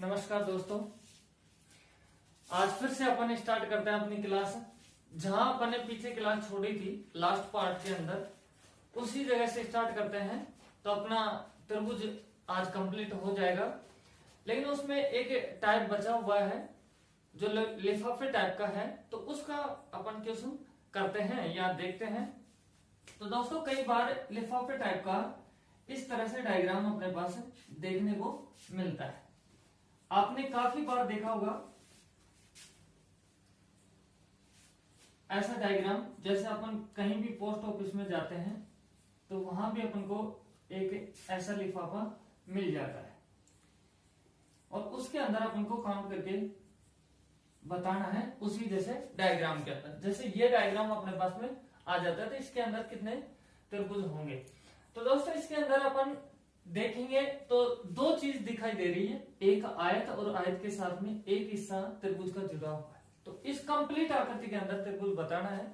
नमस्कार दोस्तों, आज फिर से अपन स्टार्ट करते हैं अपनी क्लास। जहां अपन ने पीछे क्लास छोड़ी थी लास्ट पार्ट के अंदर, उसी जगह से स्टार्ट करते हैं। तो अपना त्रिभुज आज कंप्लीट हो जाएगा, लेकिन उसमें एक टाइप बचा हुआ है जो लिफाफे टाइप का है, तो उसका अपन क्वेश्चन करते हैं या देखते हैं। तो दोस्तों, कई बार लिफाफे टाइप का इस तरह से डायग्राम अपने पास देखने को मिलता है। आपने काफी बार देखा होगा ऐसा डायग्राम, जैसे अपन कहीं भी पोस्ट ऑफिस में जाते हैं तो वहां भी अपन को एक ऐसा लिफाफा मिल जाता है और उसके अंदर अपन को काउंट करके बताना है उसी जैसे डायग्राम के अंदर। जैसे ये डायग्राम अपने पास में आ जाता है तो इसके अंदर कितने त्रिभुज होंगे। तो दोस्तों, इसके अंदर अपन देखेंगे तो दो चीज दिखाई दे रही है, एक आयत और आयत के साथ में एक हिस्सा त्रिभुज का जुड़ा हुआ है। तो इस कंप्लीट आकृति के अंदर त्रिभुज बताना है।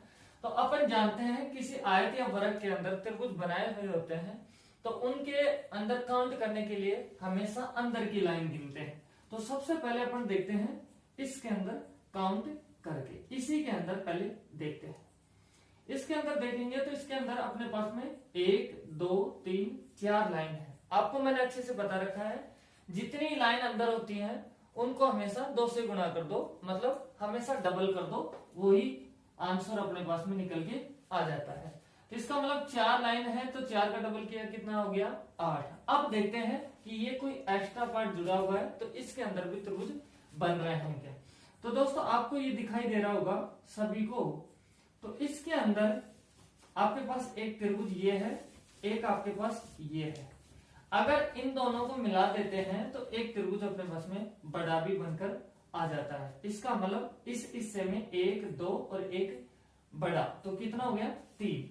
तो अपन जानते हैं किसी आयत या वर्ग के अंदर त्रिभुज बनाए हुए होते हैं तो उनके अंदर काउंट करने के लिए हमेशा अंदर की लाइन गिनते हैं। तो सबसे पहले अपन देखते हैं इसके अंदर काउंट करके, इसी के अंदर पहले देखते हैं। इसके अंदर देखेंगे तो इसके अंदर अपने पास में 1 2 3 4 लाइन है। आपको मैंने अच्छे से बता रखा है, जितनी लाइन अंदर होती हैं उनको हमेशा 2 से गुणा कर दो, मतलब हमेशा डबल कर दो, वही आंसर अपने पास में निकल के आ जाता है। तो इसका मतलब 4 लाइन है तो 4 का डबल किया कितना हो गया 8। अब देखते हैं कि ये कोई एक्स्ट्रा पार्ट जुड़ा हुआ है तो इसके अंदर भी त्रिभुज बन रहे हैं क्या। तो दोस्तों, आपको ये दिखाई दे रहा होगा सभी को। तो इसके अंदर आपके पास एक त्रिभुज ये है, एक आपके पास ये है। अगर इन दोनों को मिला देते हैं तो एक त्रिभुज अपने पास में बड़ा भी बनकर आ जाता है। इसका मतलब इस हिस्से में 1 2 और एक बड़ा, तो कितना हो गया 3।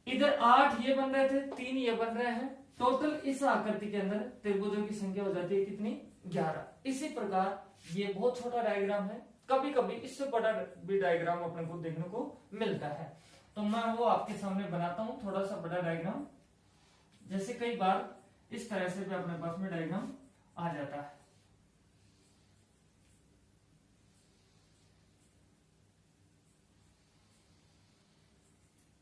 इधर 8 ये बन रहे थे, 3 ये बन रहे हैं। टोटल इस आकृति के अंदर त्रिभुजों की संख्या हो जाती है कितनी 11। इसी प्रकार ये बहुत छोटा डायग्राम है, कभी कभी इससे बड़ा भी डायग्राम अपने को देखने को मिलता है। तो मैं वो आपके सामने बनाता हूं थोड़ा सा बड़ा डायग्राम। जैसे कई बार इस तरह से भी अपने पास में डायग्राम आ जाता है।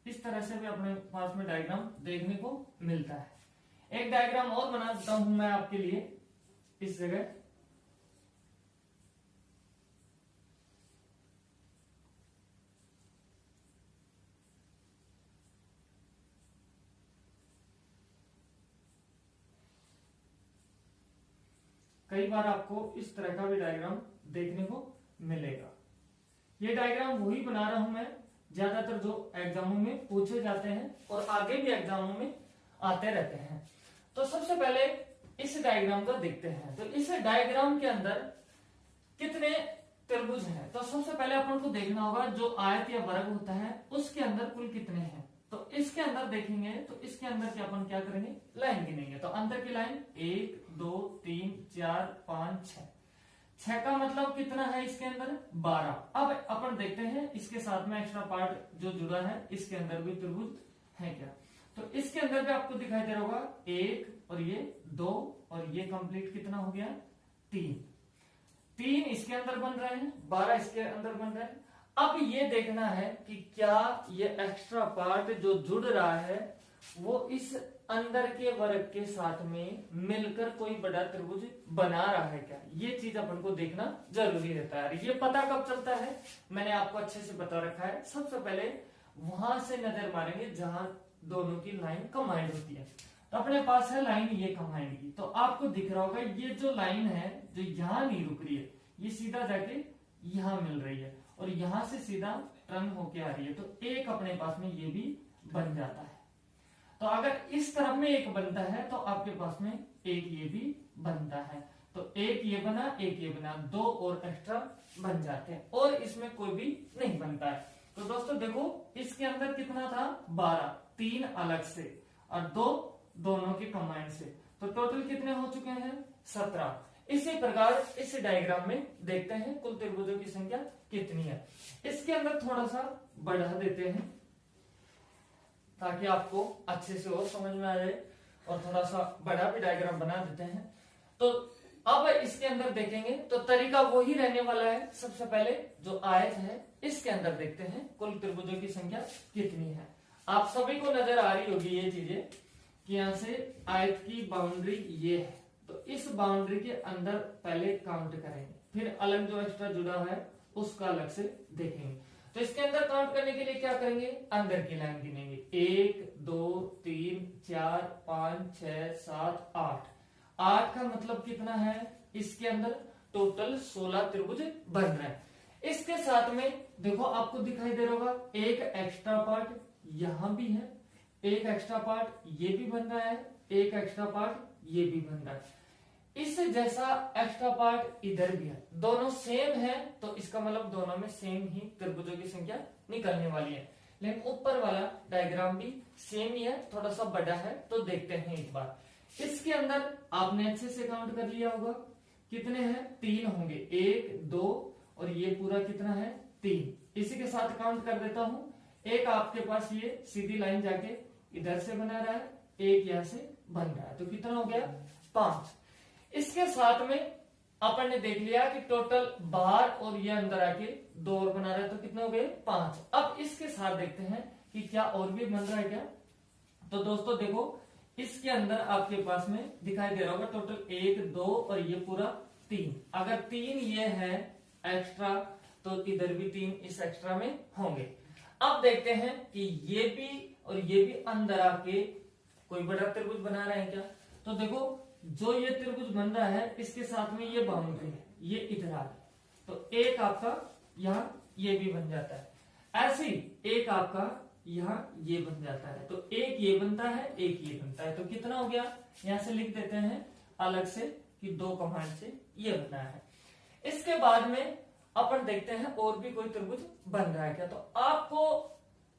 इस तरह से भी अपने पास में डायग्राम देखने को मिलता है। एक डायग्राम और बना देता हूं मैं आपके लिए इस जगह। कई बार आपको इस तरह का भी डायग्राम देखने को मिलेगा। ये डायग्राम वही बना रहा हूं मैं, ज्यादातर जो एग्जामों में पूछे जाते हैं और आगे भी एग्जामों में आते रहते हैं। तो सबसे पहले इस डायग्राम को देखते हैं। तो इस डायग्राम के अंदर कितने त्रिभुज हैं। तो सबसे पहले अपन को देखना होगा जो आयत या वर्ग होता है उसके अंदर कुल कितने हैं। तो इसके अंदर देखेंगे तो इसके अंदर क्या अपन क्या करेंगे, लाइन गिनेंगे। तो अंदर की लाइन 1 2 3 4 5 6। 6 का मतलब कितना है इसके अंदर 12। अब अपन देखते हैं इसके साथ में एक्स्ट्रा पार्ट जो जुड़ा है इसके अंदर भी त्रिभुज है क्या। तो इसके अंदर भी आपको दिखाई दे रहा होगा 1 और ये 2 और ये कंप्लीट कितना हो गया 3 इसके अंदर बन रहे हैं, 12 इसके अंदर बन रहे हैं। अब ये देखना है कि क्या ये एक्स्ट्रा पार्ट जो जुड़ रहा है वो इस अंदर के वर्ग के साथ में मिलकर कोई बड़ा त्रिभुज बना रहा है क्या। ये चीज अपन को देखना जरूरी रहता है। ये पता कब चलता है, मैंने आपको अच्छे से बता रखा है। सबसे पहले वहां से नजर मारेंगे जहां दोनों की लाइन कंबाइंड होती है। तो अपने पास है लाइन ये कंबाइंड की, तो आपको दिख रहा होगा ये जो लाइन है जो यहाँ नहीं रुक रही है, ये सीधा जाके यहाँ मिल रही है और यहां से सीधा टर्न होके आ रही है। तो एक अपने पास में ये भी बन जाता है। तो अगर इस तरफ में एक बनता है तो आपके पास में एक ये भी बनता है। तो एक ये बना, एक ये बना, 2 और एक्स्ट्रा बन जाते हैं और इसमें कोई भी नहीं बनता है। तो दोस्तों देखो, इसके अंदर कितना था 12, 3 अलग से और 2 दोनों के कंबाइंड से, तो टोटल कितने हो चुके हैं 17। इसी प्रकार इस डायग्राम में देखते हैं कुल त्रिभुजों की संख्या कितनी है। इसके अंदर थोड़ा सा बढ़ा देते हैं ताकि आपको अच्छे से और समझ में आ जाए, और थोड़ा सा बड़ा भी डायग्राम बना देते हैं। तो अब इसके अंदर देखेंगे तो तरीका वही रहने वाला है। सबसे पहले जो आयत है इसके अंदर देखते हैं कुल त्रिभुजों की संख्या कितनी है। आप सभी को नजर आ रही होगी ये चीजें कि यहां से आयत की बाउंड्री ये है, तो इस बाउंड्री के अंदर पहले काउंट करेंगे, फिर अलग जो एक्स्ट्रा जुड़ा हुआ है उसका अलग से देखेंगे। तो इसके अंदर काउंट करने के लिए क्या करेंगे, अंदर की लाइन गिनेंगे। 1 2 3 4 5 6 7 8। 8 का मतलब कितना है, इसके अंदर टोटल 16 त्रिभुज बन रहे हैं। इसके साथ में देखो आपको दिखाई दे रहा होगा एक एक्स्ट्रा पार्ट यहां भी है, एक एक्स्ट्रा पार्ट ये भी बन रहा है, एक एक्स्ट्रा पार्ट ये भी बन रहा है। इस जैसा एक्स्ट्रा पार्ट इधर भी है, दोनों सेम है तो इसका मतलब दोनों में सेम ही त्रिभुजों की संख्या निकलने वाली है। लेकिन ऊपर वाला डायग्राम भी सेम ही है, थोड़ा सा बड़ा है, तो देखते हैं एक बार। इसके अंदर आपने अच्छे से काउंट कर लिया होगा कितने हैं, 3 होंगे, 1 2 और ये पूरा कितना है 3। इसी के साथ काउंट कर देता हूं। एक आपके पास ये सीधी लाइन जाके इधर से बना रहा है, एक यहां से बन रहा है, तो कितना हो गया 5। इसके साथ में अपन ने देख लिया कि टोटल बाहर और ये अंदर आके 2 और बना रहा है, तो कितने हो गए 5। अब इसके साथ देखते हैं कि क्या और भी बन रहा है क्या। तो दोस्तों देखो इसके अंदर आपके पास में दिखाई दे रहा होगा टोटल 1 2 और ये पूरा 3। अगर 3 ये है एक्स्ट्रा तो इधर भी 3 इस एक्स्ट्रा में होंगे। अब देखते हैं कि ये भी और ये भी अंदर आके कोई बड़ा त्रिभुज बना रहे हैं क्या। तो देखो जो ये त्रिभुज बन रहा है इसके साथ में ये बाउंड्री है, ये इधर आ गई, तो एक आपका यहाँ ये भी बन जाता है। ऐसे ही एक आपका यहाँ ये बन जाता है, तो एक ये बनता है, एक ये बनता है, तो कितना हो गया, यहां से लिख देते हैं अलग से कि 2 कमांड से ये बना है। इसके बाद में अपन देखते हैं और भी कोई त्रिभुज बन रहा है क्या। तो आपको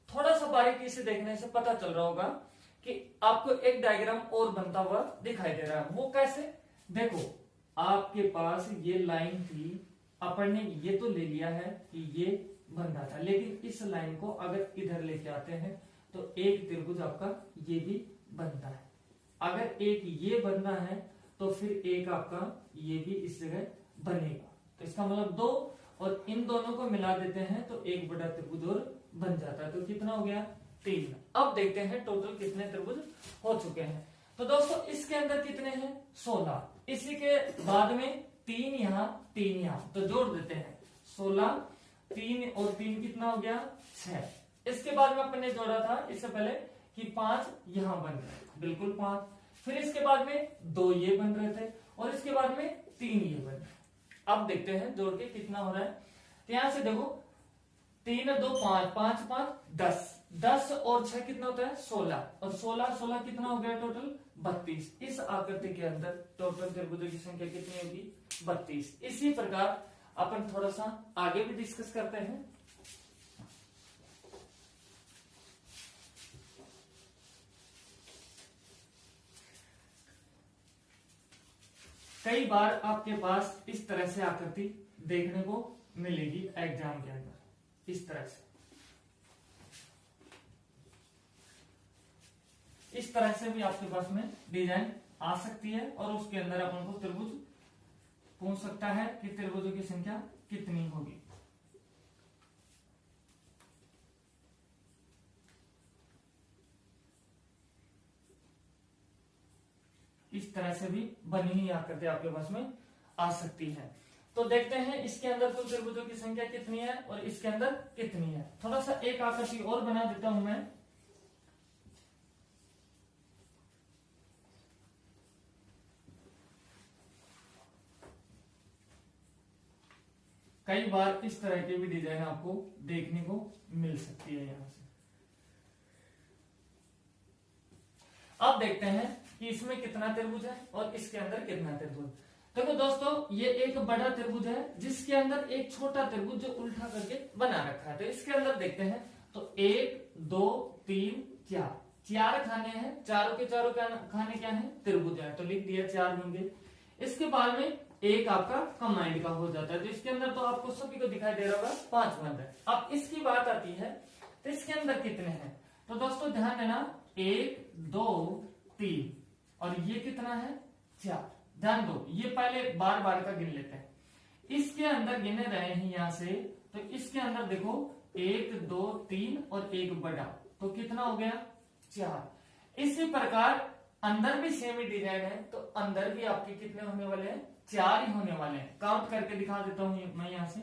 थोड़ा सा बारीकी से देखने से पता चल रहा होगा कि आपको एक डायग्राम और बनता हुआ दिखाई दे रहा है। वो कैसे, देखो आपके पास ये लाइन थी, अपन ने ये तो ले लिया है कि ये बन रहा था, लेकिन इस लाइन को अगर इधर लेके आते हैं तो एक त्रिभुज आपका ये भी बनता है। अगर एक ये बनना है तो फिर एक आपका ये भी इस जगह बनेगा, तो इसका मतलब 2 और इन दोनों को मिला देते हैं तो एक बड़ा त्रिभुज और बन जाता है। तो कितना हो गया 3। अब देखते हैं टोटल कितने त्रिभुज हो चुके हैं। तो दोस्तों इसके अंदर कितने हैं 16। इसी के बाद में 3 यहाँ 3 यहाँ, तो जोड़ देते हैं 16, 3 और 3 कितना हो गया 6। इसके बाद में अपन ने जोड़ा था इससे पहले कि 5 यहाँ बन रहे, बिल्कुल 5। फिर इसके बाद में 2 ये बन रहे थे और इसके बाद में 3 ये बन रहे। अब देखते हैं जोड़ के कितना हो रहा है। तो यहां से देखो 3 2 5 5 5 10, 10 और 6 कितना होता है 16, और 16 16 कितना हो गया टोटल 32। इस आकृति के अंदर टोटल त्रिभुजों की संख्या कितनी होगी 32। इसी प्रकार अपन थोड़ा सा आगे भी डिस्कस करते हैं। कई बार आपके पास इस तरह से आकृति देखने को मिलेगी एग्जाम के अंदर, इस तरह से, इस तरह से भी आपके पास में डिजाइन आ सकती है और उसके अंदर अपन को त्रिभुज पूछ सकता है कि त्रिभुजों की संख्या कितनी होगी। इस तरह से भी बनी हुई आकृति आपके पास में आ सकती है। तो देखते हैं इसके अंदर कुल त्रिभुजों की संख्या कितनी है और इसके अंदर कितनी है। थोड़ा सा एक आकृति और बना देता हूं मैं। कई बार इस तरह की भी डिजाइन आपको देखने को मिल सकती है यहां से। अब देखते हैं कि इसमें कितना त्रिभुज है और इसके अंदर कितना त्रिभुज। देखो दोस्तों ये एक बड़ा त्रिभुज है जिसके अंदर एक छोटा त्रिभुज जो उल्टा करके बना रखा है। तो इसके अंदर देखते हैं तो 1 2 3 4, 4 खाने हैं, चारों के चारों खाने क्या है त्रिभुज है, तो लिख दिया 4 होंगे। इसके बाद में एक आपका कंबाइंड का हो जाता है, तो इसके अंदर तो आपको सभी को दिखाई दे रहा होगा 5 बन रहा है। अब इसकी बात आती है तो इसके अंदर कितने हैं। तो दोस्तों ध्यान देना 1 2 3 और ये कितना है 4। ध्यान दो, ये पहले बार बार का गिन लेते हैं। इसके अंदर गिने रहे हैं यहां से, तो इसके अंदर देखो 1 2 3 और एक बड़ा, तो कितना हो गया 4। इसी प्रकार अंदर भी सेम ही डिजाइन है, तो अंदर भी आपके कितने होने वाले हैं 4 ही होने वाले हैं। काउंट करके दिखा देता हूं मैं यहां से,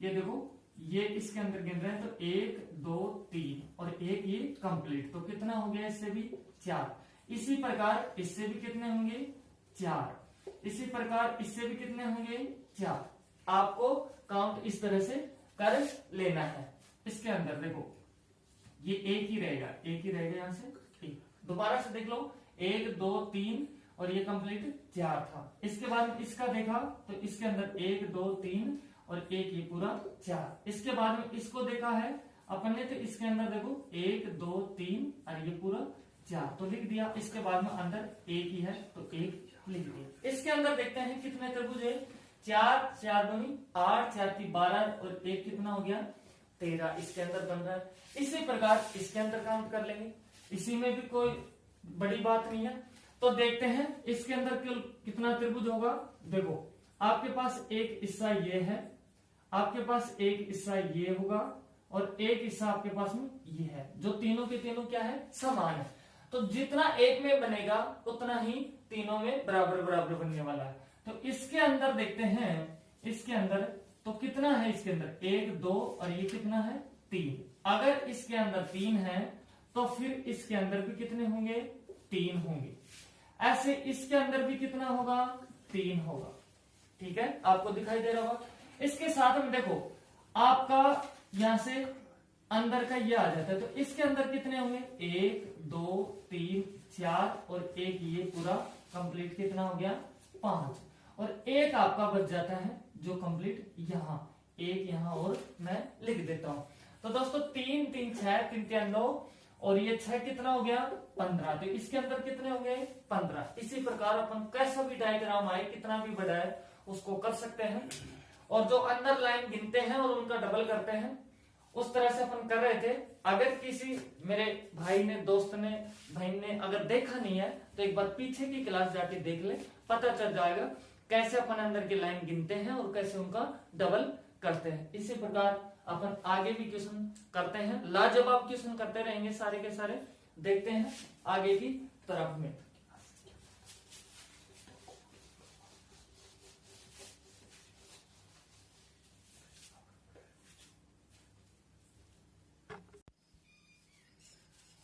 ये देखो ये इसके अंदर गिन रहे हैं तो 1 2 3 और एक ये कंप्लीट, तो कितना हो गया इससे भी 4। इसी प्रकार इससे भी कितने होंगे 4, इसी प्रकार इससे भी कितने होंगे 4। आपको काउंट इस तरह से कर लेना है। इसके अंदर देखो ये एक ही रहेगा, एक ही रहेगा यहां से एक। दोबारा से देख लो 1 2 3 और ये कंप्लीट 4 था। इसके बाद इसका देखा तो इसके अंदर 1 2 3 और एक ये पूरा 4। इसके बाद में इसको देखा है अपन ने, तो इसके अंदर देखो 1 2 3 और ये पूरा 4, तो लिख दिया। इसके बाद में अंदर एक ही है तो एक लिख दिया। इसके अंदर देखते हैं कितने त्रिभुज है, 4 4 दूनी 8 4 की 12 और एक कितना हो गया 13, इसके अंदर बन रहा है। इसी प्रकार इसके अंदर काउंट कर लेंगे, इसी में भी कोई बड़ी बात नहीं है। तो देखते हैं इसके अंदर कितना त्रिभुज होगा। देखो आपके पास एक हिस्सा ये है, आपके पास एक हिस्सा ये होगा और एक हिस्सा आपके पास में ये है, जो तीनों के तीनों क्या है समान है। तो जितना एक में बनेगा उतना ही तीनों में बराबर बराबर बनने वाला है। तो इसके अंदर देखते हैं, इसके अंदर तो कितना है, इसके अंदर 1 2 और ये कितना है 3। अगर इसके अंदर 3 है तो फिर इसके अंदर भी कितने होंगे 3 होंगे। ऐसे इसके अंदर भी कितना होगा 3 होगा। ठीक है, आपको दिखाई दे रहा होगा। इसके साथ में देखो आपका यहां से अंदर का ये आ जाता है, तो इसके अंदर कितने होंगे 1 2 3 4 और एक ये पूरा कंप्लीट कितना हो गया 5 और एक आपका बच जाता है जो कंप्लीट यहाँ एक यहाँ और मैं लिख देता हूं। तो दोस्तों 3 3 6 3 3 9 और ये 6 कितना हो गया 15, तो इसके अंदर कितने हो गए 15। इसी प्रकार अपन कैसा भी डायग्राम आए कितना भी बड़ा है उसको कर सकते हैं, और जो अंदर लाइन गिनते हैं और उनका डबल करते हैं उस तरह से अपन कर रहे थे। अगर किसी मेरे भाई ने दोस्त ने बहन ने अगर देखा नहीं है तो एक बार पीछे की क्लास जाके देख ले, पता चल जाएगा कैसे अपन अंदर की लाइन गिनते हैं और कैसे उनका डबल करते हैं। इसी प्रकार अपन आगे भी क्वेश्चन करते हैं, लाजवाब क्वेश्चन करते रहेंगे सारे के सारे। देखते हैं आगे की तरफ में।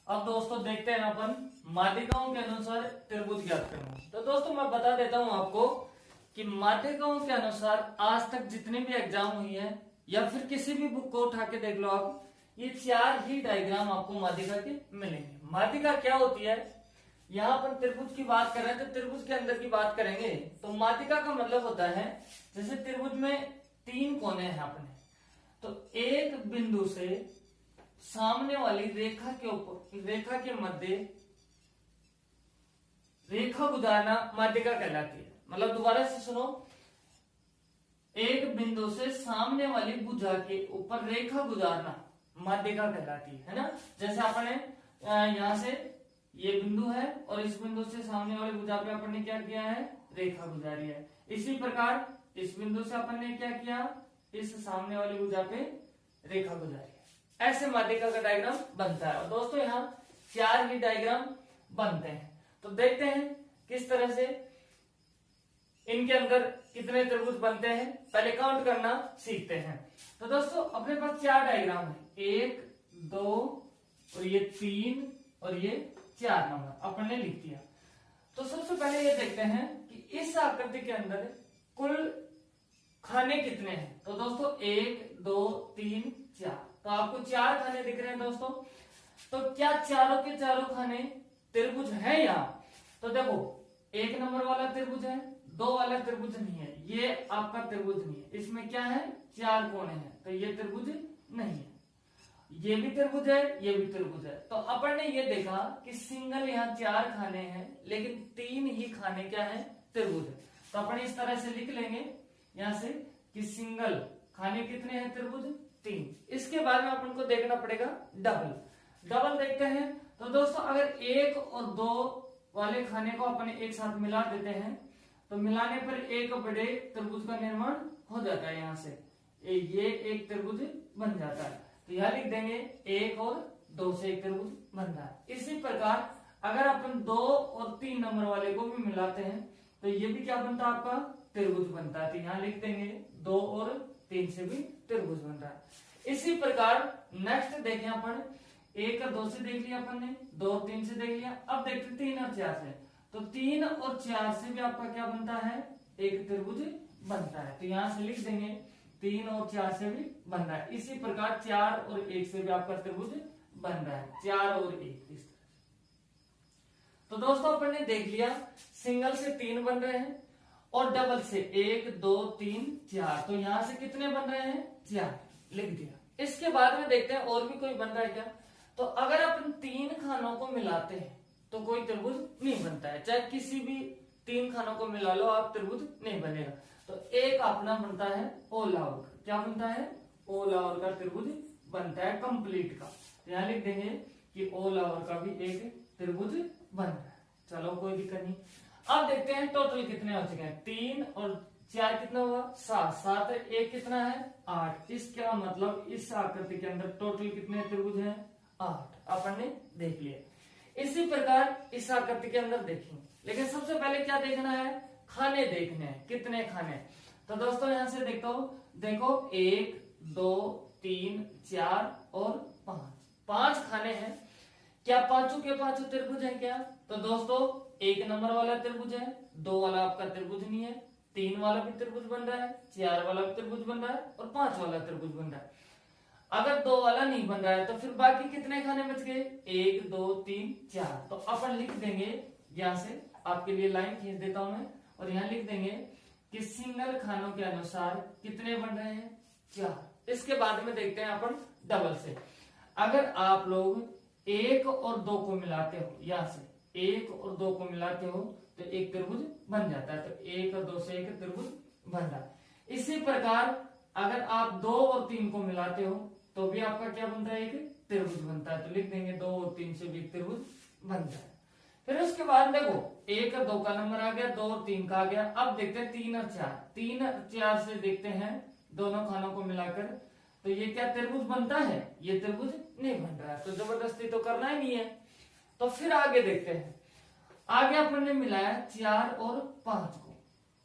अब दोस्तों देखते हैं अपन माध्यिकाओं के अनुसार त्रिभुज ज्ञात करना। तो दोस्तों मैं बता देता हूं आपको कि माध्यिकाओं के अनुसार आज तक जितने भी एग्जाम हुई है या फिर किसी भी बुक को उठा के देख लो आप, ये 4 ही डायग्राम आपको माध्यिका के मिलेंगे। माध्यिका क्या होती है, यहाँ पर त्रिभुज की बात कर रहे हैं तो त्रिभुज के अंदर की बात करेंगे। तो माध्यिका का मतलब होता है जैसे त्रिभुज में 3 कोने हैं अपने, तो एक बिंदु से सामने वाली रेखा के ऊपर रेखा के मध्य रेखा गुजारना माध्यिका कहलाती है। मतलब दोबारा से सुनो, एक बिंदु से सामने वाली भुजा के ऊपर रेखा गुजारना माध्यिका कहलाती है ना। जैसे आपने यहां से ये बिंदु है और इस बिंदु से सामने वाली भुजा पे अपन ने क्या किया है रेखा गुजारी है। इसी प्रकार इस बिंदु से अपन ने क्या किया, इस सामने वाली भुजा पे रेखा गुजारी है। ऐसे माध्यिका का डायग्राम बनता है। और दोस्तों यहाँ 4 ही डायग्राम बनते हैं। तो देखते हैं किस तरह से इनके अंदर कितने त्रिभुज बनते हैं, पहले काउंट करना सीखते हैं। तो दोस्तों अपने पास 4 डायग्राम है, 1 2 और ये 3 और ये 4 नंबर अपन ने लिख दिया। तो सबसे पहले ये देखते हैं कि इस आकृति के अंदर कुल खाने कितने हैं। तो दोस्तों 1 2 3 4, तो आपको 4 खाने दिख रहे हैं दोस्तों। तो क्या चारों के चारों खाने त्रिभुज है यहाँ? तो देखो 1 नंबर वाला त्रिभुज है, 2 वाला त्रिभुज नहीं है, ये आपका त्रिभुज नहीं है। इसमें क्या है 4 कोने हैं, तो ये त्रिभुज नहीं है। ये भी त्रिभुज है, ये भी त्रिभुज है। तो अपन ने ये देखा कि सिंगल यहाँ 4 खाने हैं लेकिन 3 ही खाने क्या है त्रिभुज है। तो अपन इस तरह से लिख लेंगे यहां से कि सिंगल खाने कितने हैं त्रिभुज 3। इसके बाद में अपन को देखना पड़ेगा डबल देखते हैं। तो दोस्तों अगर 1 और 2 वाले खाने को अपन एक साथ मिला देते हैं तो मिलाने पर एक बड़े त्रिभुज का निर्माण हो जाता है। यहाँ से ये एक त्रिभुज बन जाता है। तो यहाँ लिख देंगे 1 और 2 से एक त्रिभुज बन रहा है। इसी प्रकार अगर अपन 2 और 3 नंबर वाले को भी मिलाते हैं तो ये भी क्या बनता है, आपका त्रिभुज बनता है। तो यहाँ लिख देंगे 2 और 3 से भी त्रिभुज बन रहा है। इसी प्रकार नेक्स्ट देखें अपन 1 और 2 से देख लिया अपन ने, 2 और 3 से देख लिया। अब देखते 3 और 4 से। तो 3 और 4 से भी आपका क्या बनता है, एक त्रिभुज बनता है। तो यहां से लिख देंगे 3 और 4 से भी बन रहा है। इसी प्रकार 4 और 1 से भी आपका त्रिभुज बन रहा है, 4 और 1 इस तरह। तो दोस्तों अपन ने देख लिया सिंगल से 3 बन रहे हैं और डबल से 1 2 3 4। तो यहां से कितने बन रहे हैं, 4 लिख दिया। इसके बाद में देखते हैं और भी कोई बन रहा है क्या। तो अगर अपन 3 खानों को मिलाते हैं तो कोई त्रिभुज नहीं बनता है। चाहे किसी भी 3 खानों को मिला लो आप, त्रिभुज नहीं बनेगा। तो एक अपना बनता है ओ लावर का। क्या बनता है, ओ लावर का त्रिभुज बनता है कंप्लीट का। तो यहां लिख देंगे कि ओ लावर का भी एक त्रिभुज बन रहा है। चलो कोई दिक्कत नहीं। अब देखते हैं टोटल कितने हो चुके हैं। 3 और 4 कितना हुआ, 7। 7 और 1 कितना है, 8। इसका मतलब इस आकृति के अंदर टोटल कितने त्रिभुज हैं, 8। अपन ने देख लिया। इसी प्रकार इस आकृति के अंदर देखेंगे, लेकिन सबसे पहले क्या देखना है, खाने देखने हैं, कितने खाने। तो दोस्तों यहां से देखो 1 2 3 4 और 5 खाने हैं। क्या पांचों के पांचों त्रिभुज है क्या। तो दोस्तों 1 नंबर वाला त्रिभुज है, 2 वाला आपका त्रिभुज नहीं है, 3 वाला भी त्रिभुज बन रहा है, 4 वाला भी त्रिभुज बन रहा है और 5 वाला त्रिभुज बन रहा है। अगर 2 वाला नहीं बन रहा है तो फिर बाकी कितने खाने बच गए, 1 2 3 4। तो अपन लिख देंगे, यहां से आपके लिए लाइन खींच देता हूं मैं, और यहां लिख देंगे कि सिंगल खानों के अनुसार कितने बन रहे हैं, 4। इसके बाद में देखते हैं अपन डबल से। अगर आप लोग 1 और 2 को मिलाते हो, यहां से 1 और 2 को मिलाते हो तो एक त्रिभुज बन जाता है। तो 1 और 2 से एक त्रिभुज बन रहा है। इसी प्रकार अगर आप 2 और 3 को मिलाते हो तो भी आपका क्या बनता है, एक त्रिभुज बनता है। तो लिख देंगे 2 और 3 से भी एक त्रिभुज बनता है। फिर उसके बाद देखो 1 और 2 का नंबर आ गया, 2 और 3 का आ गया। अब देखते हैं 3 और 4। 3 और 4 से देखते हैं दोनों खानों को मिलाकर, तो ये क्या त्रिभुज बनता है, ये त्रिभुज नहीं बन रहा है। तो जबरदस्ती तो करना ही नहीं है। तो फिर आगे देखते हैं, आगे अपन ने मिलाया 4 और 5 को,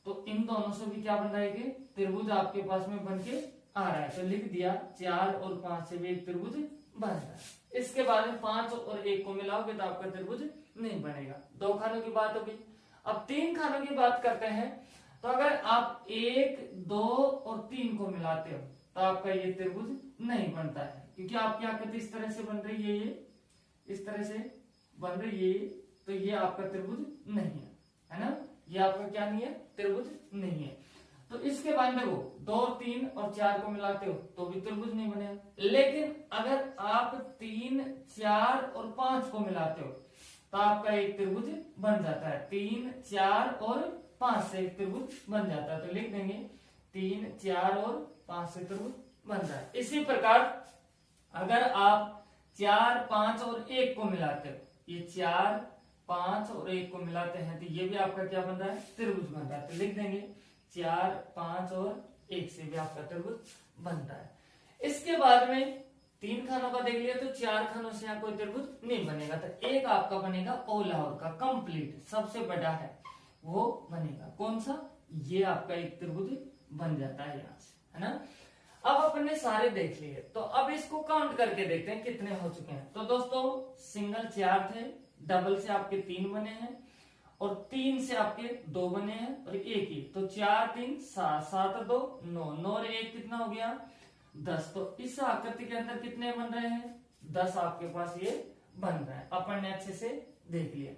तो इन दोनों से भी क्या बन रहा है कि त्रिभुज आपके पास में बन के आ रहा है। तो लिख दिया 4 और 5 से भी एक त्रिभुज बन रहा है। इसके बाद में 5 और 1 को मिलाओगे तो आपका त्रिभुज नहीं बनेगा। 2 खानों की बात होगी। अब 3 खानों की बात करते हैं। तो अगर आप 1 2 और 3 को मिलाते हो तो आपका ये त्रिभुज नहीं बनता है, क्योंकि आपकी आकृति इस तरह से बन रही है, ये इस तरह से बन रही है, तो ये आपका त्रिभुज नहीं है ना। ये आपका क्या नहीं है, त्रिभुज नहीं है। तो इसके बाद देखो 2 3 और 4 को मिलाते हो तो भी त्रिभुज नहीं बनेगा। लेकिन अगर आप 3 4 और 5 को मिलाते हो तो आपका एक त्रिभुज बन जाता है। 3 4 और 5 से एक त्रिभुज बन जाता है। तो लिख देंगे 3 4 और 5 से त्रिभुज बन रहा है। इसी प्रकार अगर आप 4 5 और 1 को मिलाते हो, ये 4 5 और 1 को मिलाते हैं तो ये भी आपका क्या बन रहा है, त्रिभुज बन रहा है। तो लिख देंगे 4 5 और 1 से भी आपका त्रिभुज बनता है। इसके बाद में 3 खानों का देख लिया तो 4 खानों से यहाँ कोई त्रिभुज नहीं बनेगा। तो एक आपका बनेगा ओ लाहौर का कंप्लीट, सबसे बड़ा है वो बनेगा। कौन सा, ये आपका एक त्रिभुज बन जाता है यहाँ से, है ना। अब अपन ने सारे देख लिए, तो अब इसको काउंट करके देखते हैं कितने हो चुके हैं। तो दोस्तों सिंगल 4 थे, डबल से आपके 3 बने हैं और 3 से आपके 2 बने हैं और 1 ही। तो 4 3 7 7 और 2 9 9 और 1 कितना हो गया, 10। तो इस आकृति के अंदर कितने बन रहे हैं, 10 आपके पास ये बन रहा है। अपन ने अच्छे से देख लिया।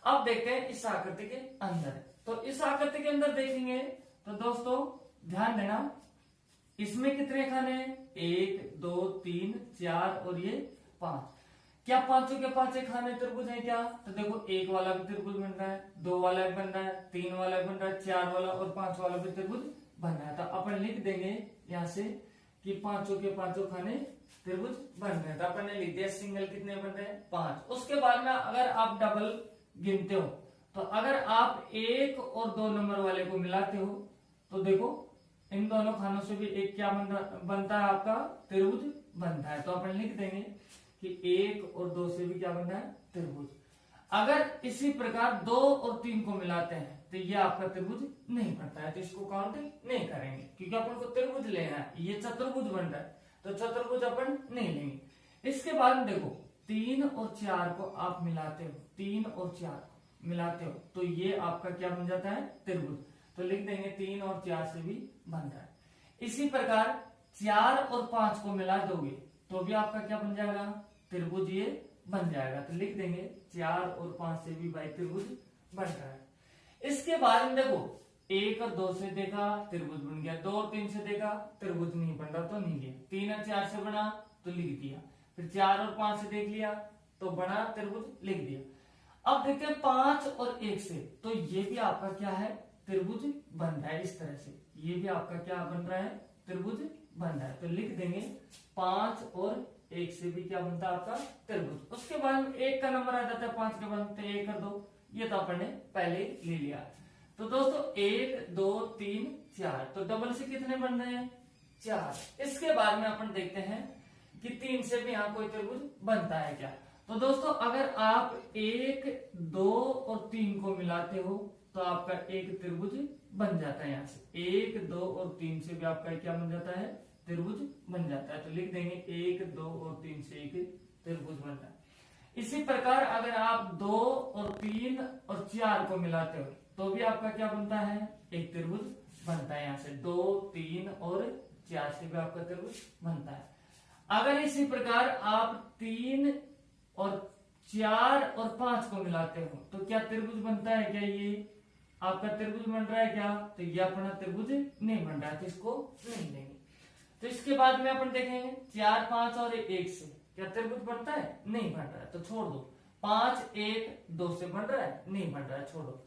अब देखते हैं इस आकृति के अंदर। तो इस आकृति के अंदर देखेंगे तो दोस्तों ध्यान देना, इसमें कितने खाने हैं, 1 2 3 4 और ये 5। क्या पांचों के पांच खाने त्रिभुज है क्या, तो देखो 1 वाला भी त्रिभुज बन रहा है, 2 वाला भी बन रहा है, 3 वाला भी बन रहा है, 4 वाला और 5 वाला भी त्रिभुज बन रहा है। तो अपन लिख देंगे यहाँ से कि पांचों के पांचों खाने त्रिभुज बन रहे हैं। तो अपन ने लिख दिया सिंगल कितने बन रहे हैं, 5। उसके बाद में अगर आप डबल गिनते हो तो अगर आप 1 और 2 नंबर वाले को मिलाते हो तो देखो इन दोनों खानों से भी एक क्या बनता है, आपका त्रिभुज बनता है। तो अपन लिख देंगे कि 1 और 2 से भी क्या बनता है, त्रिभुज। अगर इसी प्रकार 2 और 3 को मिलाते हैं तो ये आपका त्रिभुज नहीं बनता है, तो इसको काउंट नहीं करेंगे क्योंकि अपन को त्रिभुज लेना है। ये चतुर्भुज बन रहा है तो चतुर्भुज अपन नहीं लेंगे। इसके बाद में देखो 3 और 4 को आप मिलाते हो, 3 और 4 को मिलाते हो तो ये आपका क्या बन जाता है, त्रिभुज। तो लिख देंगे 3 और 4 से भी बन रहा है। इसी प्रकार 4 और 5 को मिला दोगे तो भी आपका क्या बन जाएगा, त्रिभुज ये बन जाएगा। तो लिख देंगे 4 और 5 से भी भाई त्रिभुज बन रहा है। इसके बाद में देखो 1 और 2 से देखा त्रिभुज बन गया, 2 और 3 से देखा त्रिभुज नहीं बन रहा तो नहीं लिया, 3 और 4 से बना तो लिख दिया, फिर 4 और 5 से देख लिया तो बना त्रिभुज, लिख दिया। अब देखते हैं 5 और 1 से, तो ये भी आपका क्या है, त्रिभुज बन रहा है। इस तरह से ये भी आपका क्या बन रहा है, त्रिभुज बन रहा है। तो लिख देंगे 5 और 1 से भी क्या बनता है आपका त्रिभुज। उसके बाद 1 का नंबर आ जाता है 5 के बाद 1 और 2, ये तो अपन ने पहले ले लिया। तो दोस्तों 1 2 3 4, तो डबल से कितने बन रहे हैं, 4। इसके बाद में अपन देखते हैं कि 3 से भी यहाँ कोई त्रिभुज बनता है क्या। तो दोस्तों अगर आप 1 2 और 3 को मिलाते हो तो आपका एक त्रिभुज बन जाता है। यहाँ से 1 2 और 3 से भी आपका क्या बन जाता है, त्रिभुज बन जाता है। तो लिख देंगे 1 2 और 3 से एक त्रिभुज बन रहा है। इसी प्रकार अगर आप 2 और 3 और 4 को मिलाते हो तो भी आपका क्या बनता है, एक त्रिभुज बनता है। यहाँ से 2 3 और 4 से भी आपका त्रिभुज बनता है। अगर इसी प्रकार आप 3 और 4 और 5 को मिलाते हो तो क्या त्रिभुज बनता है क्या, ये आपका त्रिभुज बन रहा है क्या, तो ये अपना त्रिभुज नहीं बन रहा है, तो इसको नहीं लेंगे। तो इसके बाद में अपन देखेंगे 4 5 और 1 से क्या त्रिभुज बनता है, नहीं बन रहा है, तो छोड़ दो। 5 1 2 से बन रहा है, नहीं बन रहा है, छोड़ो।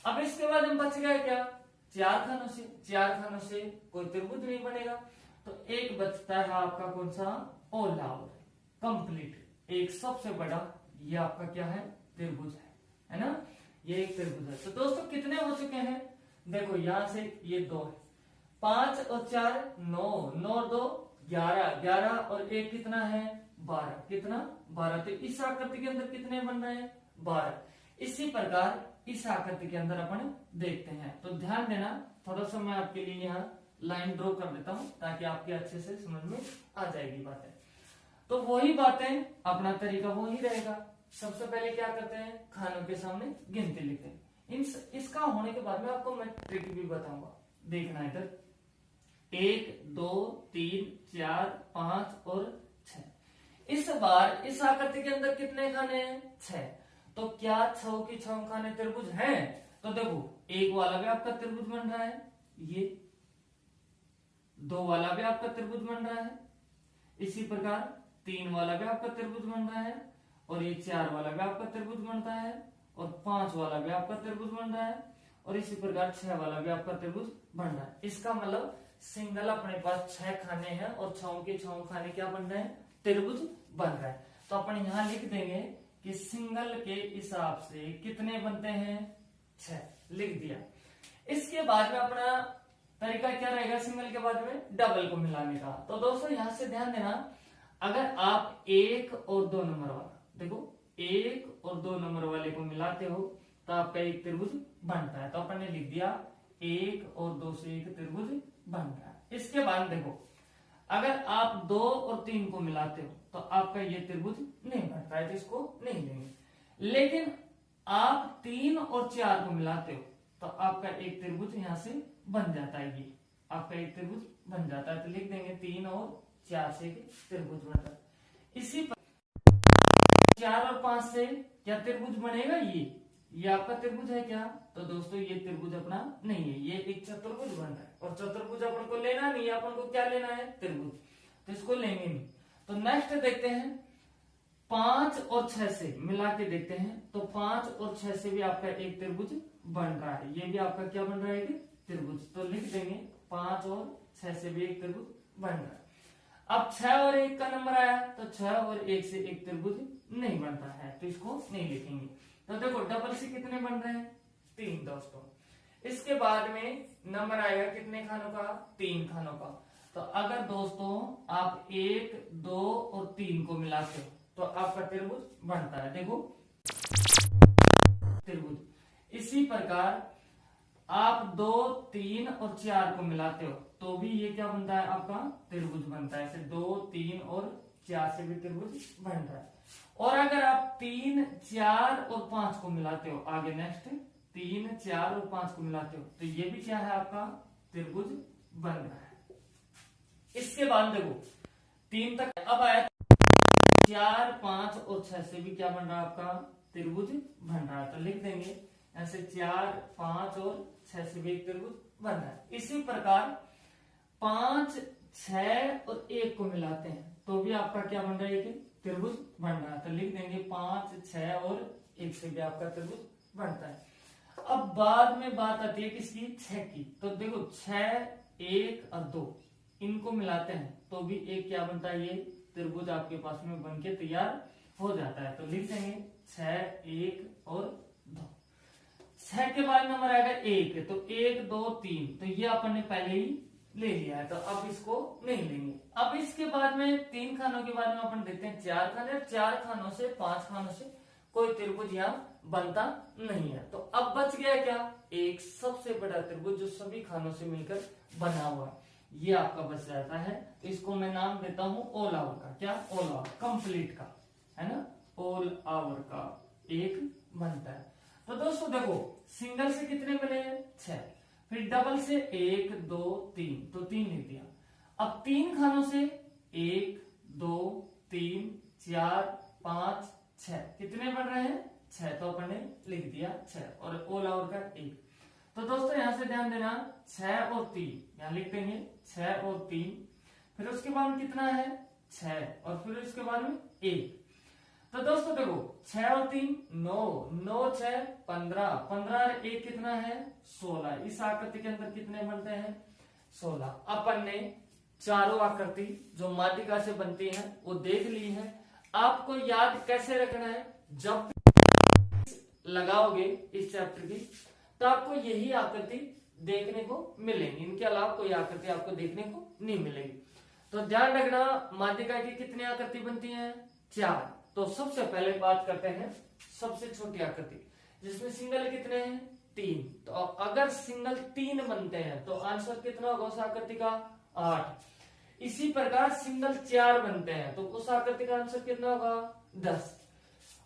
अब इसके बाद हम बच गए क्या, 4 खानों से, 4 खानों से कोई त्रिभुज नहीं बनेगा, तो एक बचता है आपका कौन सा, ऑल आउट कंप्लीट, एक सबसे बड़ा, ये आपका क्या है, त्रिभुज है ना, ये एक त्रिभुज है। तो दोस्तों कितने हो चुके हैं, देखो यहां से ये 2 है, 5 और 4 9, 9 और 2 11, 11 और 1 कितना है, 12, कितना 12। तो इस आकृति के अंदर कितने बन रहे हैं, 12। इसी प्रकार इस आकृति के अंदर अपन देखते हैं। तो ध्यान देना, थोड़ा सा मैं आपके लिए यहाँ लाइन ड्रॉ कर देता हूं ताकि आपके अच्छे से समझ में आ जाएगी बातें। तो वही बातें, अपना तरीका वही रहेगा। सबसे पहले क्या करते हैं, खानों के सामने गिनती लिखते हैं। इसका होने के बाद में आपको मैं ट्रिक भी बताऊंगा, देखना इधर। 1 2 3 4 5 और 6। इस बार इस आकृति के अंदर कितने खाने हैं, 6। तो क्या 6 की 6 खाने त्रिभुज हैं, तो देखो 1 वाला भी आपका त्रिभुज बन रहा है, ये 2 वाला भी आपका त्रिभुज बन रहा है, इसी प्रकार 3 वाला भी आपका त्रिभुज बन रहा है, और ये 4 वाला भी आपका त्रिभुज बनता है, और 5 वाला भी आपका त्रिभुज बन रहा है, और इसी प्रकार 6 वाला भी आपका त्रिभुज बन रहा है। इसका मतलब सिंगल अपने पास 6 खाने हैं और 6 के 6 खाने क्या बन रहे हैं, त्रिभुज बन रहा है। तो अपन यहां लिख देंगे कि सिंगल के हिसाब से कितने बनते हैं, 6, लिख दिया। इसके बाद में अपना तरीका क्या रहेगा, सिंगल के बाद में डबल को मिलाने का। तो दोस्तों यहां से ध्यान देना, अगर आप 1 और 2 नंबर वाला, देखो 1 और 2 नंबर वाले को मिलाते हो तो आपका एक त्रिभुज बनता है। तो अपन ने लिख दिया 1 और 2 से एक त्रिभुज बन रहा है। इसके बाद देखो अगर आप 2 और 3 को मिलाते हो तो आपका ये त्रिभुज नहीं बनता है, तो इसको नहीं लेंगे। लेकिन आप 3 और 4 को मिलाते हो तो आपका एक त्रिभुज यहां से बन जाता है, ये आपका एक त्रिभुज बन जाता है। तो लिख देंगे 3 और 4 से एक त्रिभुज बनता है। इसी पर 4 और 5 से क्या त्रिभुज बनेगा, ये आपका त्रिभुज है क्या, तो दोस्तों ये त्रिभुज अपना नहीं है, ये एक चतुर्भुज बन रहा है, और चतुर्भुज अपन को लेना नहीं है, अपन को क्या लेना है, त्रिभुज, तो इसको लेंगे नहीं। तो नेक्स्ट देखते हैं 5 और 6 से मिला के देखते हैं, तो 5 और 6 से भी आपका एक त्रिभुज बन रहा है, ये भी आपका क्या बन रहा है, त्रिभुज। तो लिख देंगे 5 और 6 से भी एक त्रिभुज बन रहा है। अब 6 और 1 का नंबर आया तो 6 और 1 से एक त्रिभुज नहीं बनता है, तो इसको नहीं लिखेंगे। तो देखो डबल से कितने बन रहे हैं, 3 दोस्तों। इसके बाद में नंबर आएगा कितने खानों का, 3 खानों का। तो अगर दोस्तों आप 1, 2 और 3 को मिलाते हो तो आपका त्रिभुज बनता है। देखो त्रिभुज। इसी प्रकार आप 2, 3 और 4 को मिलाते हो तो भी ये क्या बनता है, आपका त्रिभुज बनता है। ऐसे 2, 3 और 4 से भी त्रिभुज बन रहा है। और अगर आप 3, 4 और 5 को मिलाते हो, आगे नेक्स्ट 3, 4 और 5 को मिलाते हो तो ये भी क्या है, आपका त्रिभुज बन रहा है। इसके बाद देखो 3 तक अब आया, 4, 5 और 6 से भी क्या बन रहा है, आपका त्रिभुज बन रहा है। तो लिख देंगे ऐसे 4, 5 और 6 से भी एक त्रिभुज बन रहा है। इसी प्रकार 5, 6 और 1 को मिलाते हैं तो भी आपका क्या बन रहा है, एक त्रिभुज बन रहा है। तो लिख देंगे 5, 6 और 1 से भी आपका त्रिभुज बनता है। अब बाद में बात आती है किसकी, 6 की। तो देखो 6, 1 और 2 इनको मिलाते हैं तो भी एक क्या बनता है, ये त्रिभुज आपके पास में बनके तैयार हो जाता है। तो लिख देंगे 6, 1 और 2। 6 के बाद नंबर आएगा 1, तो 1, 2, 3 तो ये अपन ने पहले ही ले लिया है तो अब इसको नहीं लेंगे। अब इसके बाद में 3 खानों के बाद में अपन देखते हैं 4 खाने। 4 खानों से 5 खानों से कोई त्रिभुज यहाँ बनता नहीं है। तो अब बच गया क्या, एक सबसे बड़ा त्रिभुज जो सभी खानों से मिलकर बना हुआ है, ये आपका बच जाता है। इसको मैं नाम देता हूं ऑल आवर का। क्या, ऑल आवर, कंप्लीट का, है ना, ऑल आवर का एक बनता है। तो दोस्तों देखो सिंगल से कितने मिले हैं, 6, फिर डबल से 1, 2, 3 तो 3 लिख दिया। अब 3 खानों से 1, 2, 3, 4, 5, 6 कितने बन रहे हैं, 6, तो अपन ने लिख दिया 6 और ऑल आवर का 1। तो दोस्तों यहां से ध्यान देना 6 और 3 यहां लिख देंगे 6 और 3, फिर उसके बाद में कितना है 6 और फिर उसके बाद में 1। तो दोस्तों देखो 6 और 3 9, 9, 6 15, 15 और 1 कितना है 16। इस आकृति के अंदर कितने बनते हैं 16। अपन ने चारों आकृति जो माध्यिका से बनती हैं वो देख ली है। आपको याद कैसे रखना है, जब लगाओगे इस चैप्टर की तो आपको यही आकृति देखने को मिलेंगी, इनके अलावा कोई आकृति आपको देखने को नहीं मिलेगी। तो ध्यान रखना माध्यिका की कितनी आकृति बनती है, 4। तो सबसे पहले बात करते हैं सबसे छोटी आकृति जिसमें सिंगल कितने हैं, 3। तो अगर सिंगल 3 बनते हैं तो आंसर कितना होगा उस आकृति का, 8। इसी प्रकार सिंगल 4 बनते हैं तो उस आकृति का आंसर कितना होगा, 10।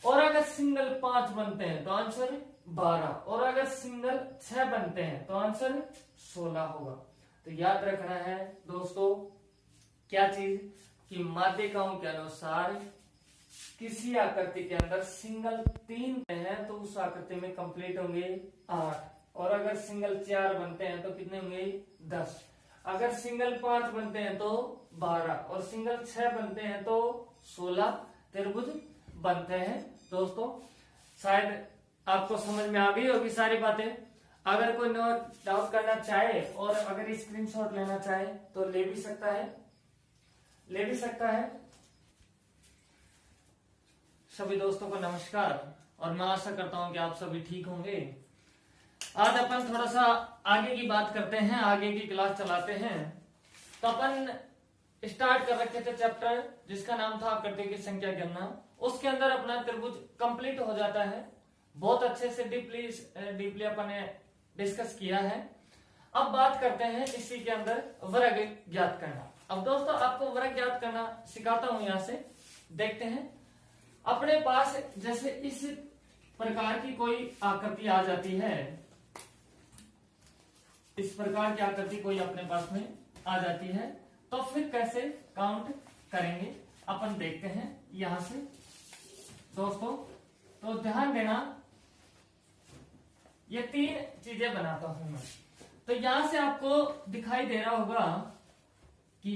और अगर सिंगल 5 बनते हैं तो आंसर 12, और अगर सिंगल 6 बनते हैं तो आंसर 16 होगा। तो याद रखना है दोस्तों क्या चीज, कि माध्यिकाओं के अनुसार किसी आकृति के अंदर सिंगल 3 हैं तो उस आकृति में कंप्लीट होंगे 8, और अगर सिंगल 4 बनते हैं तो कितने होंगे 10, अगर सिंगल 5 बनते हैं तो 12, और सिंगल 6 बनते हैं तो 16 त्रिभुज बनते हैं। दोस्तों शायद आपको समझ में आ गई होगी सारी बातें। अगर कोई नोट डाउट करना चाहे और अगर स्क्रीनशॉट लेना चाहे तो ले भी सकता है। सभी दोस्तों को नमस्कार और मैं आशा करता हूं कि आप सभी ठीक होंगे। आज अपन थोड़ा सा आगे की बात करते हैं, आगे की क्लास चलाते हैं। तो अपन स्टार्ट कर रखे थे चैप्टर जिसका नाम था आकृति की संख्या गणना। उसके अंदर अपना त्रिभुज कंप्लीट हो जाता है, बहुत अच्छे से डीपली अपन ने डिस्कस किया है। अब बात करते हैं इसी के अंदर वर्ग ज्ञात करना। अब दोस्तों आपको वर्ग ज्ञात करना सिखाता हूं, यहां से देखते हैं। अपने पास जैसे इस प्रकार की कोई आकृति आ जाती है, इस प्रकार की आकृति कोई अपने पास में आ जाती है तो फिर कैसे काउंट करेंगे अपन देखते हैं यहां से दोस्तों। तो ध्यान देना, ये 3 चीजें बनाता हूं मैं। तो यहां से आपको दिखाई दे रहा होगा कि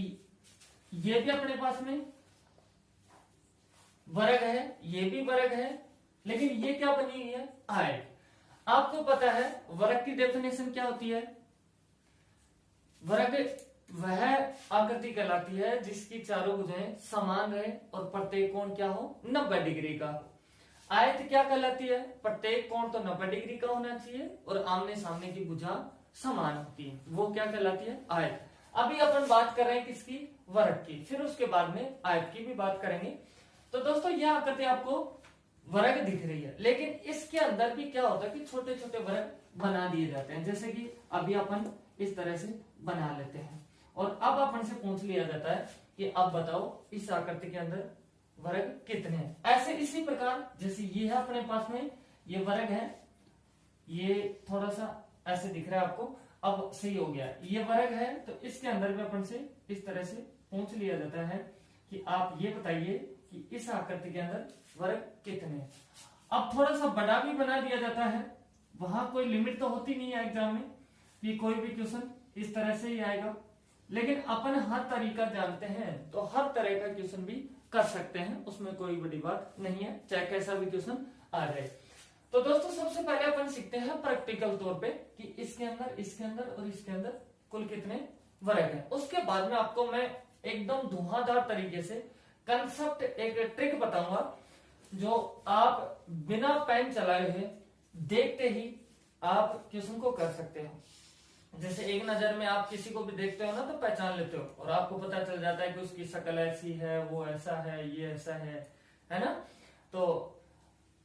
ये भी अपने पास में वर्ग है, ये भी वर्ग है, लेकिन ये क्या बनी हुई है, आयत। आपको पता है वर्ग की डेफिनेशन क्या होती है, वर्ग वह आकृति कहलाती है जिसकी चारों भुजाएं समान रहे और प्रत्येक कोण क्या हो, 90 डिग्री का। आयत क्या कहलाती है? प्रत्येक कोण तो 90 डिग्री का होना चाहिए और आमने सामने की भुजा समान होती है, वो क्या कहलाती है? आयत। अभी अपन बात कर रहे हैं किसकी? वर्ग की, फिर उसके बाद में आयत की भी बात करेंगे। तो दोस्तों यह आकृति आपको वर्ग दिख रही है, लेकिन इसके अंदर भी क्या होता है कि छोटे छोटे वर्ग बना दिए जाते हैं, जैसे कि अभी अपन इस तरह से बना लेते हैं और अब अपन से पूछ लिया जाता है कि अब बताओ इस आकृति के अंदर वर्ग कितने हैं। ऐसे इसी प्रकार जैसे ये है अपने पास में, ये वर्ग है, ये थोड़ा सा ऐसे दिख रहा है आपको, अब सही हो गया, ये वर्ग है, तो इसके अंदर भी अपन से इस तरह से पूछ लिया जाता है कि आप ये बताइए कि इस आकृति के अंदर वर्ग कितने हैं। अब थोड़ा सा बड़ा भी बना दिया जाता है, वहां कोई लिमिट तो होती नहीं है एग्जाम में कि कोई भी क्वेश्चन इस तरह से ही आएगा, लेकिन अपन हर तरीका जानते हैं तो हर तरह का क्वेश्चन भी कर सकते हैं, उसमें कोई बड़ी बात नहीं है, चाहे कैसा भी क्वेश्चन आ जाए। तो दोस्तों सबसे पहले अपन सीखते हैं प्रैक्टिकल तौर पे कि इसके अंदर और इसके अंदर कुल कितने वर्ग हैं। उसके बाद में आपको मैं एकदम धुआंधार तरीके से कंसेप्ट, एक ट्रिक बताऊंगा जो आप बिना पेन चलाए हुए देखते ही आप क्वेश्चन को कर सकते हो। जैसे एक नजर में आप किसी को भी देखते हो ना तो पहचान लेते हो और आपको पता चल जाता है कि उसकी शक्ल ऐसी है, वो ऐसा है, ये ऐसा है ना। तो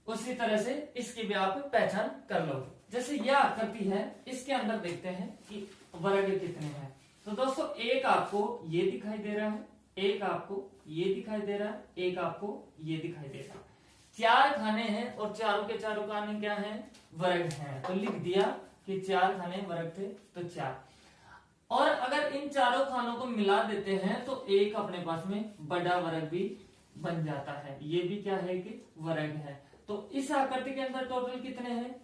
उसी तरह से इसकी भी आप पहचान कर लोगे। जैसे यह आकृति है, इसके अंदर देखते हैं कि वर्ग कितने हैं। तो दोस्तों एक आपको ये दिखाई दे रहा है, एक आपको ये दिखाई दे रहा है, एक आपको ये दिखाई दे रहा है। 4 खाने हैं और चारों के चारों खाने क्या हैं? वर्ग हैं। तो लिख दिया कि 4 खाने वर्ग थे तो 4। और अगर इन चारों खानों को मिला देते हैं तो एक अपने पास में बड़ा वर्ग भी बन जाता है, ये भी क्या है कि वर्ग है। तो इस आकृति के अंदर टोटल कितने हैं?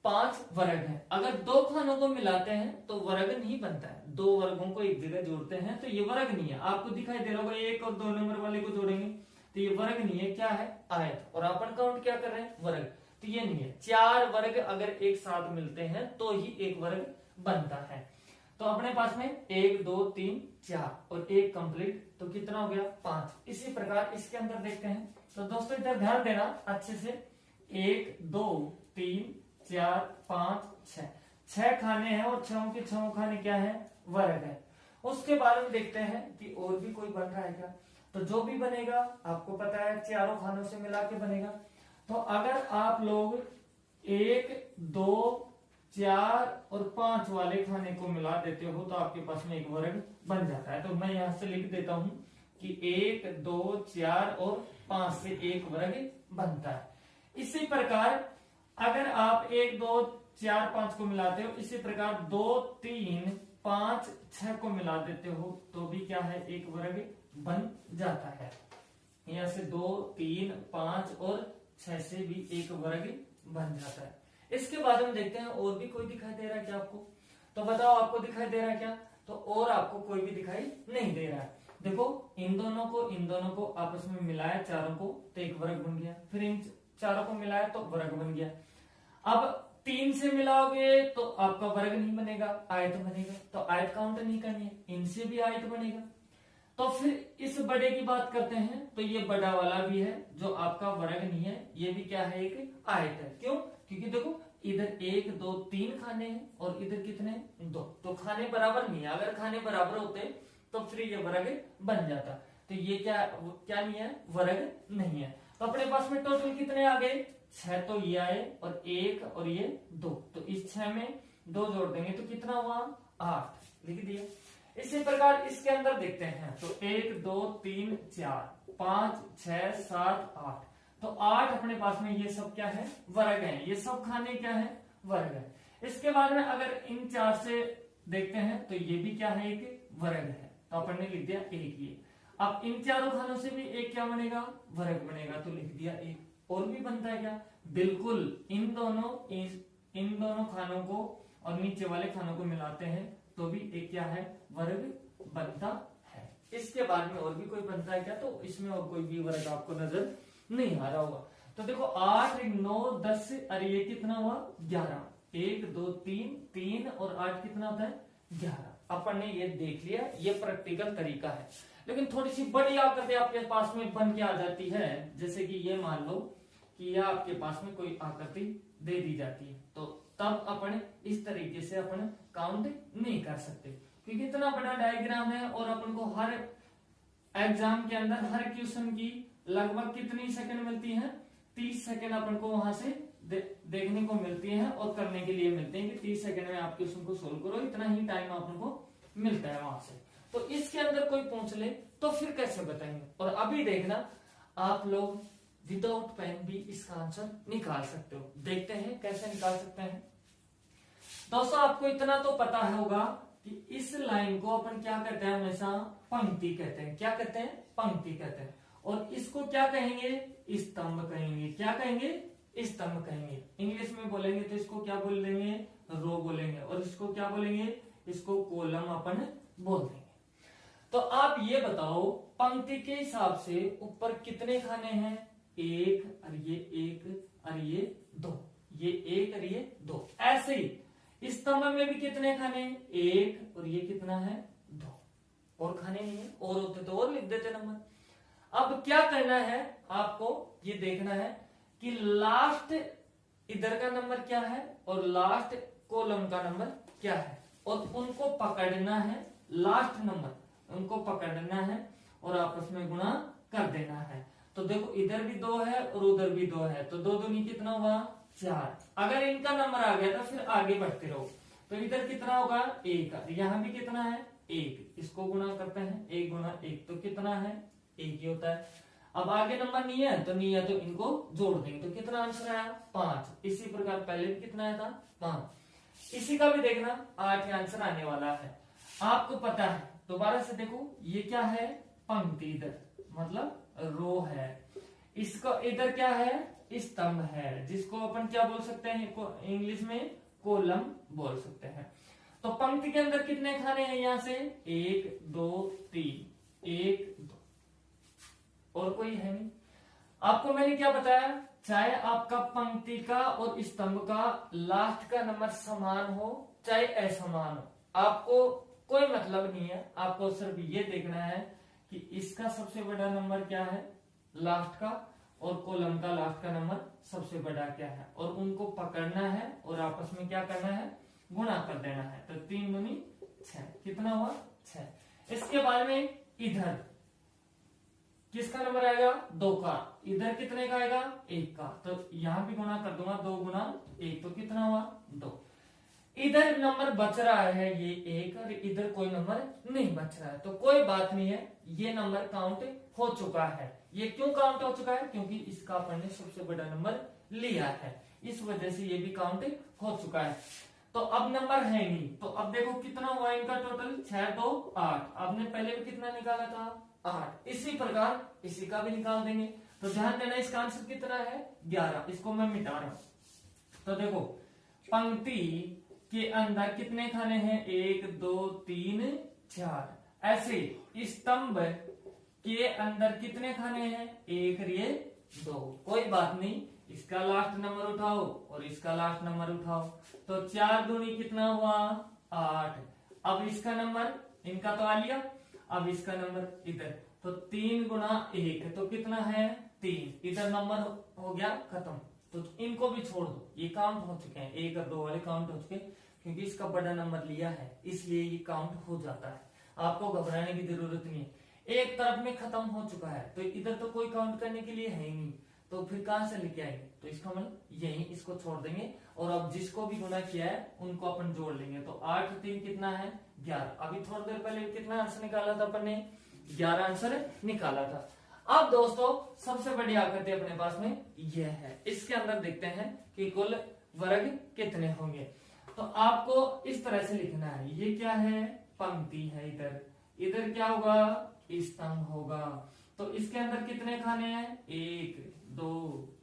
5 वर्ग हैं। अगर 2 खानों को मिलाते हैं तो वर्ग नहीं बनता है, 2 वर्गों को एक जगह जोड़ते हैं तो ये वर्ग नहीं है। आपको दिखाई दे रहा होगा 1 और 2 नंबर वाले को जोड़ेंगे तो ये वर्ग नहीं है, क्या है? आयत। और अपन काउंट क्या कर रहे हैं? वर्ग। तो ये नहीं है। 4 वर्ग अगर एक साथ मिलते हैं तो ही एक वर्ग बनता है। तो अपने पास में 1 2 3 4 और 1 कंप्लीट, तो कितना हो गया? 5। इसी प्रकार इसके अंदर देखते हैं। तो दोस्तों इधर ध्यान देना अच्छे से, 1 2 3 4 5 6, 6 खाने हैं और 6 के 6 खाने क्या है? वर्ग है। उसके बारे में देखते हैं कि और भी कोई बन रहा है क्या। तो जो भी बनेगा आपको पता है चारों खानों से मिला के बनेगा। तो अगर आप लोग 1 2 4 और 5 वाले खाने को मिला देते हो तो आपके पास में एक वर्ग बन जाता है। तो मैं यहां से लिख देता हूं कि 1 2 4 और 5 से एक वर्ग बनता है। इसी प्रकार अगर आप 1 2 4 5 को मिलाते हो, इसी प्रकार 2 3 5 6 को मिला देते हो तो भी क्या है? एक वर्ग बन जाता है। यहां से 2 3 5 और 6 से भी एक वर्ग बन जाता है। इसके बाद हम देखते हैं और भी कोई दिखाई दे रहा है क्या आपको? तो बताओ आपको दिखाई दे रहा है क्या? तो और आपको कोई भी दिखाई नहीं दे रहा है। देखो इन दोनों को आपस में मिलाया चारों को तो एक वर्ग बन गया, फिर इन चारों को मिलाया तो वर्ग बन गया। अब 3 से मिलाओगे तो आपका वर्ग नहीं बनेगा, आयत बनेगा। तो आयत काउंट नहीं करनी है, इनसे भी आयत बनेगा। तो फिर इस बड़े की बात करते हैं तो ये बड़ा वाला भी है जो आपका वर्ग नहीं है, ये भी क्या है? एक आयत है। क्यों? क्योंकि देखो इधर 1 2 3 खाने हैं और इधर कितने? 2। तो खाने बराबर नहीं है, अगर खाने बराबर होते तो फिर ये वर्ग बन जाता। तो ये क्या नहीं है? वर्ग नहीं है। तो अपने पास में टोटल कितने आ गए? 6 तो ये आए और 1 और ये 2, तो इस 6 में 2 जोड़ देंगे तो कितना हुआ? 8 लिख दिया। इसी प्रकार इसके अंदर देखते हैं तो 1 2 3 4 5 6 7 8, तो 8 अपने पास में ये सब क्या है? वर्ग है। ये सब खाने क्या है? वर्ग है। इसके बाद में अगर इन 4 से देखते हैं तो ये भी क्या है? एक वर्ग है। तो अपन ने लिख दिया 1 ये। अब इन चारों खानों से भी एक क्या बनेगा? वर्ग बनेगा, तो लिख दिया 1। और भी बनता है क्या? बिल्कुल। इन दोनों खानों को और नीचे वाले खानों को मिलाते हैं तो भी एक क्या है? वर्ग बनता है। इसके बाद में और भी कोई बनता है क्या? तो इसमें और कोई भी वर्ग आपको नजर नहीं आ रहा होगा। तो देखो 8 9 10 अरे ये कितना हुआ? 11। 1 2 3 और 8 कितना होता है? 11। अपन ने ये देख लिया, ये प्रैक्टिकल तरीका है। लेकिन थोड़ी सी बड़ी आकृति आपके पास में बन के आ जाती है, जैसे कि ये मान लो कि यह आपके पास में कोई आकृति दे दी जाती है, तो तब अपन इस तरीके से अपन काउंट नहीं कर सकते, क्योंकि इतना बड़ा डायग्राम है और अपन को हर एग्जाम के अंदर हर क्वेश्चन की लगभग कितनी सेकंड मिलती है, 30 सेकंड अपन को वहां से देखने को मिलती है और करने के लिए मिलते हैं कि 30 सेकंड में आप क्वेश्चन को सोल्व करो, इतना ही टाइम अपन को मिलता है वहां से। तो इसके अंदर कोई पूछ ले तो फिर कैसे बताएंगे। और अभी देखना आप लोग विदाउट पेन भी इसका आंसर निकाल सकते हो, देखते हैं कैसे निकाल सकते हैं। दोस्तों आपको इतना तो पता होगा कि इस लाइन को अपन क्या कहते हैं, हमेशा पंक्ति कहते हैं। क्या कहते हैं? पंक्ति कहते हैं। और इसको क्या कहेंगे? स्तंभ कहेंगे। क्या कहेंगे? स्तंभ कहेंगे। इंग्लिश में बोलेंगे तो इसको क्या बोल देंगे? रो बोलेंगे। और इसको क्या बोलेंगे? इसको कॉलम अपन बोल देंगे। तो आप ये बताओ पंक्ति के हिसाब से ऊपर कितने खाने हैं? एक और ये एक और ये दो, ये एक और ये दो। ऐसे ही स्तंभ में भी कितने खाने? एक और ये कितना है? दो। और खाने नहीं है, और होते तो और लिख देते नंबर। अब क्या करना है आपको, ये देखना है कि लास्ट इधर का नंबर क्या है और लास्ट कॉलम का नंबर क्या है, और उनको पकड़ना है। लास्ट नंबर उनको पकड़ना है और आपस में गुणा कर देना है। तो देखो इधर भी 2 है और उधर भी 2 है, तो 2 दूनी कितना हुआ? 4। अगर इनका नंबर आ गया तो फिर आगे बढ़ते रहो। तो इधर कितना होगा? 1। यहाँ भी कितना है? 1। इसको गुणा करते हैं, 1 गुणा 1 तो कितना है? 1 ही होता है। अब आगे नंबर नहीं है तो इनको जोड़ देंगे, तो कितना आंसर आया? 5। इसी प्रकार पहले भी कितना आया था? 5। इसी का भी देखना 8 आंसर आने वाला है। आपको पता है, दोबारा से देखो, ये क्या है? पंक्ति, इधर मतलब रो है। इसको इधर क्या है? स्तंभ है, जिसको अपन क्या बोल सकते हैं इंग्लिश में? कॉलम बोल सकते हैं। तो पंक्ति के अंदर कितने खाने हैं? यहां से 1 2 3, 1 2, और कोई है नहीं। आपको मैंने क्या बताया, चाहे आपका पंक्ति का और स्तंभ का लास्ट का नंबर समान हो चाहे असमान हो, आपको कोई मतलब नहीं है। आपको सिर्फ ये देखना है कि इसका सबसे बड़ा नंबर क्या है लास्ट का, और कॉलम का लास्ट का नंबर सबसे बड़ा क्या है, और उनको पकड़ना है और आपस में क्या करना है? गुणा कर देना है। तो 3 दूनी 6, कितना हुआ? 6। इसके बाद में इधर किसका नंबर आएगा? 2 का। इधर कितने का आएगा? 1 का। तो यहां भी गुणा कर दूंगा, 2 गुना 1 तो कितना हुआ? 2। इधर नंबर बच रहा है ये 1, और इधर कोई नंबर नहीं बच रहा है, तो कोई बात नहीं है, ये नंबर काउंट हो चुका है। ये क्यों काउंट हो चुका है? क्योंकि इसका अपन ने सबसे बड़ा नंबर लिया है, इस वजह से ये भी काउंट हो चुका है। तो अब नंबर है नहीं, तो अब देखो कितना हुआ इनका टोटल? 6 2 8। आपने पहले भी कितना निकाला था? 8। इसी प्रकार इसी का भी निकाल देंगे। तो ध्यान देना, इसका आंसर कितना है? 11। इसको मैं मिटा रहा हूं। तो देखो पंक्ति के अंदर कितने खाने हैं? 1 2 3 4। ऐसे स्तंभ के अंदर कितने खाने हैं? 1 और ये 2। कोई बात नहीं, इसका लास्ट नंबर उठाओ और इसका लास्ट नंबर उठाओ, तो 4 दूनी कितना हुआ? 8। अब इसका नंबर इनका तो आ लिया, अब इसका नंबर इधर, तो 3 गुना 1 तो कितना है? 3। इधर नंबर हो गया खत्म, तो इनको भी छोड़ दो, ये काउंट हो चुके हैं, 1 और 2 वाले काउंट हो चुके हैं, क्योंकि इसका बड़ा नंबर लिया है इसलिए ये काउंट हो जाता है। आपको घबराने की जरूरत नहीं है, एक तरफ में खत्म हो चुका है, तो इधर तो कोई काउंट करने के लिए है ही नहीं, तो फिर कहां से लेके आएंगे? तो इसका मतलब यही, इसको छोड़ देंगे और अब जिसको भी गुना किया है उनको अपन जोड़ लेंगे। तो 8 3 कितना है? 11। अभी थोड़ी देर पहले कितना आंसर निकाला था अपन ने? 11 आंसर निकाला था। अब दोस्तों सबसे बड़ी आकृति अपने पास में यह है, इसके अंदर देखते हैं कि कुल वर्ग कितने होंगे। तो आपको इस तरह से लिखना है, ये क्या है? पंक्ति है। इधर क्या होगा? स्तंभ होगा। तो इसके अंदर कितने खाने हैं? 1 2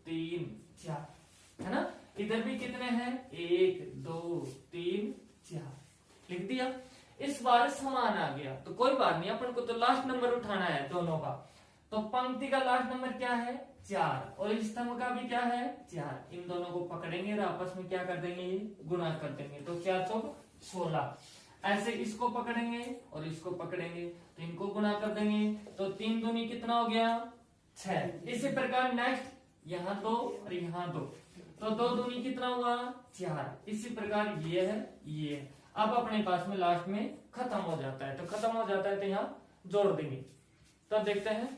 3 4, है ना? इधर भी कितने हैं? 1 2 3 4, लिख दिया। इस बार समान आ गया, तो कोई बात नहीं, अपन को तो लास्ट नंबर उठाना है दोनों का। तो पंक्ति का लास्ट नंबर क्या है? 4, और स्तंभ का भी क्या है? 4। इन दोनों को पकड़ेंगे और आपस में क्या कर देंगे? गुणा कर देंगे। तो 4 चौक 16। ऐसे इसको पकड़ेंगे और इसको पकड़ेंगे, तो इनको गुणा कर देंगे, तो 3 दूनी कितना हो गया? 6। इसी प्रकार नेक्स्ट यहाँ 2 और यहाँ 2, तो 2 दूनी कितना हुआ 4। इसी प्रकार ये है ये है। अब अपने पास में लास्ट में खत्म हो जाता है, तो खत्म हो जाता है तो यहाँ जोड़ देंगे। तो देखते हैं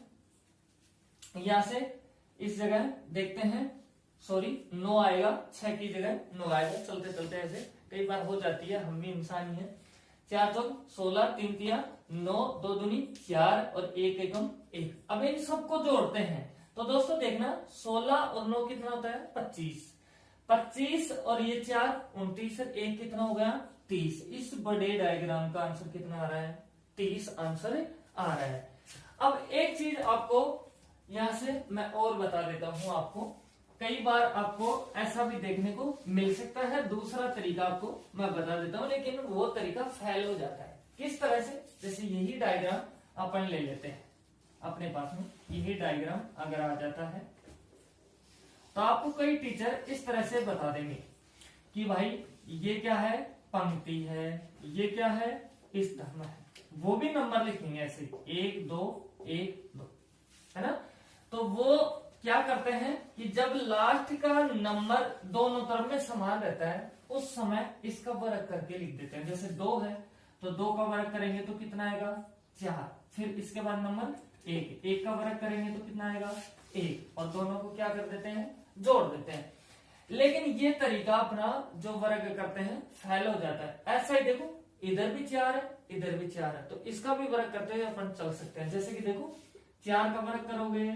यहां से इस जगह देखते हैं, सॉरी 9 आएगा, 6 की जगह 9 आएगा। चलते चलते ऐसे कई बार हो जाती है, हम भी इंसान ही है। 4 चौक 16, 3 तिया 9, 2 दूनी 4 और 1 एकम 1। अब इन सबको जोड़ते हैं तो दोस्तों देखना 16 और 9 कितना होता है 25, 25 और ये 4 29 और 1 कितना हो गया 30। इस बड़े डायग्राम का आंसर कितना आ रहा है 30 आंसर आ रहा है। अब एक चीज आपको यहां से मैं और बता देता हूं आपको, कई बार आपको ऐसा भी देखने को मिल सकता है, दूसरा तरीका आपको मैं बता देता हूं, लेकिन वो तरीका फेल हो जाता है। किस तरह से, जैसे यही डायग्राम अपन ले लेते हैं अपने पास में, यही डायग्राम अगर आ जाता है तो आपको कई टीचर इस तरह से बता देंगे कि भाई ये क्या है पंक्ति है, ये क्या है स्तंभ है, वो भी नंबर लिखेंगे ऐसे 1 2 1 2, है ना। तो वो क्या करते हैं कि जब लास्ट का नंबर दोनों तरफ में समान रहता है उस समय इसका वर्ग करके लिख देते हैं। जैसे 2 है तो 2 का वर्ग करेंगे तो कितना आएगा 4, फिर इसके बाद नंबर 1, 1 का वर्ग करेंगे तो कितना आएगा 1, और दोनों को क्या कर देते हैं जोड़ देते हैं। लेकिन ये तरीका अपना जो वर्ग करते हैं फेल हो जाता है। ऐसा ही देखो इधर भी 4 है, इधर भी 4 है, तो इसका भी वर्ग करते हुए अपन चल सकते हैं। जैसे कि देखो 4 का वर्ग करोगे,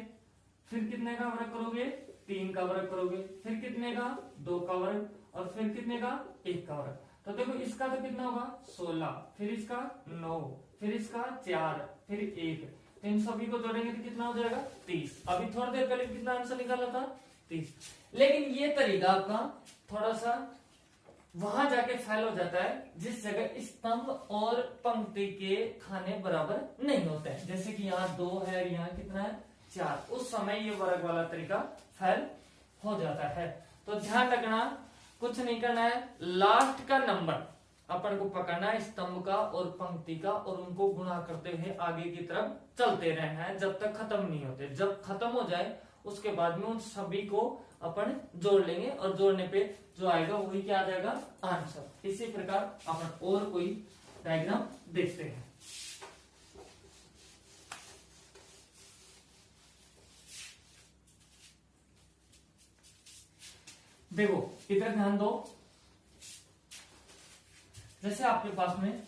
फिर कितने का वर्ग करोगे 3 का वर्ग करोगे, फिर कितने का 2 का वर्ग, और फिर कितने का 1 का वर्ग। तो देखो इसका तो कितना होगा 16, फिर इसका 9, फिर इसका 4, फिर 1, तो इन सभी को जोड़ेंगे तो कितना हो जाएगा 30। अभी थोड़ी देर पहले कितना आंसर निकाला था 30। लेकिन ये तरीका आपका थोड़ा सा वहां जाके फेल हो जाता है जिस जगह स्तंभ और पंक्ति के खाने बराबर नहीं होते हैं। जैसे कि यहाँ 2 है, यहाँ कितना है 4, उस समय ये वर्ग वाला तरीका फेल हो जाता है। तो ध्यान रखना, कुछ नहीं करना है, लास्ट का नंबर अपन को पकड़ना है स्तंभ का और पंक्ति का, और उनको गुणा करते हुए आगे की तरफ चलते रहना है जब तक खत्म नहीं होते। जब खत्म हो जाए उसके बाद में उन सभी को अपन जोड़ लेंगे, और जोड़ने पे जो आएगा वही क्या आ जाएगा आंसर। इसी प्रकार अपन और कोई डायग्राम देखते हैं। देखो इधर ध्यान दो, जैसे आपके पास में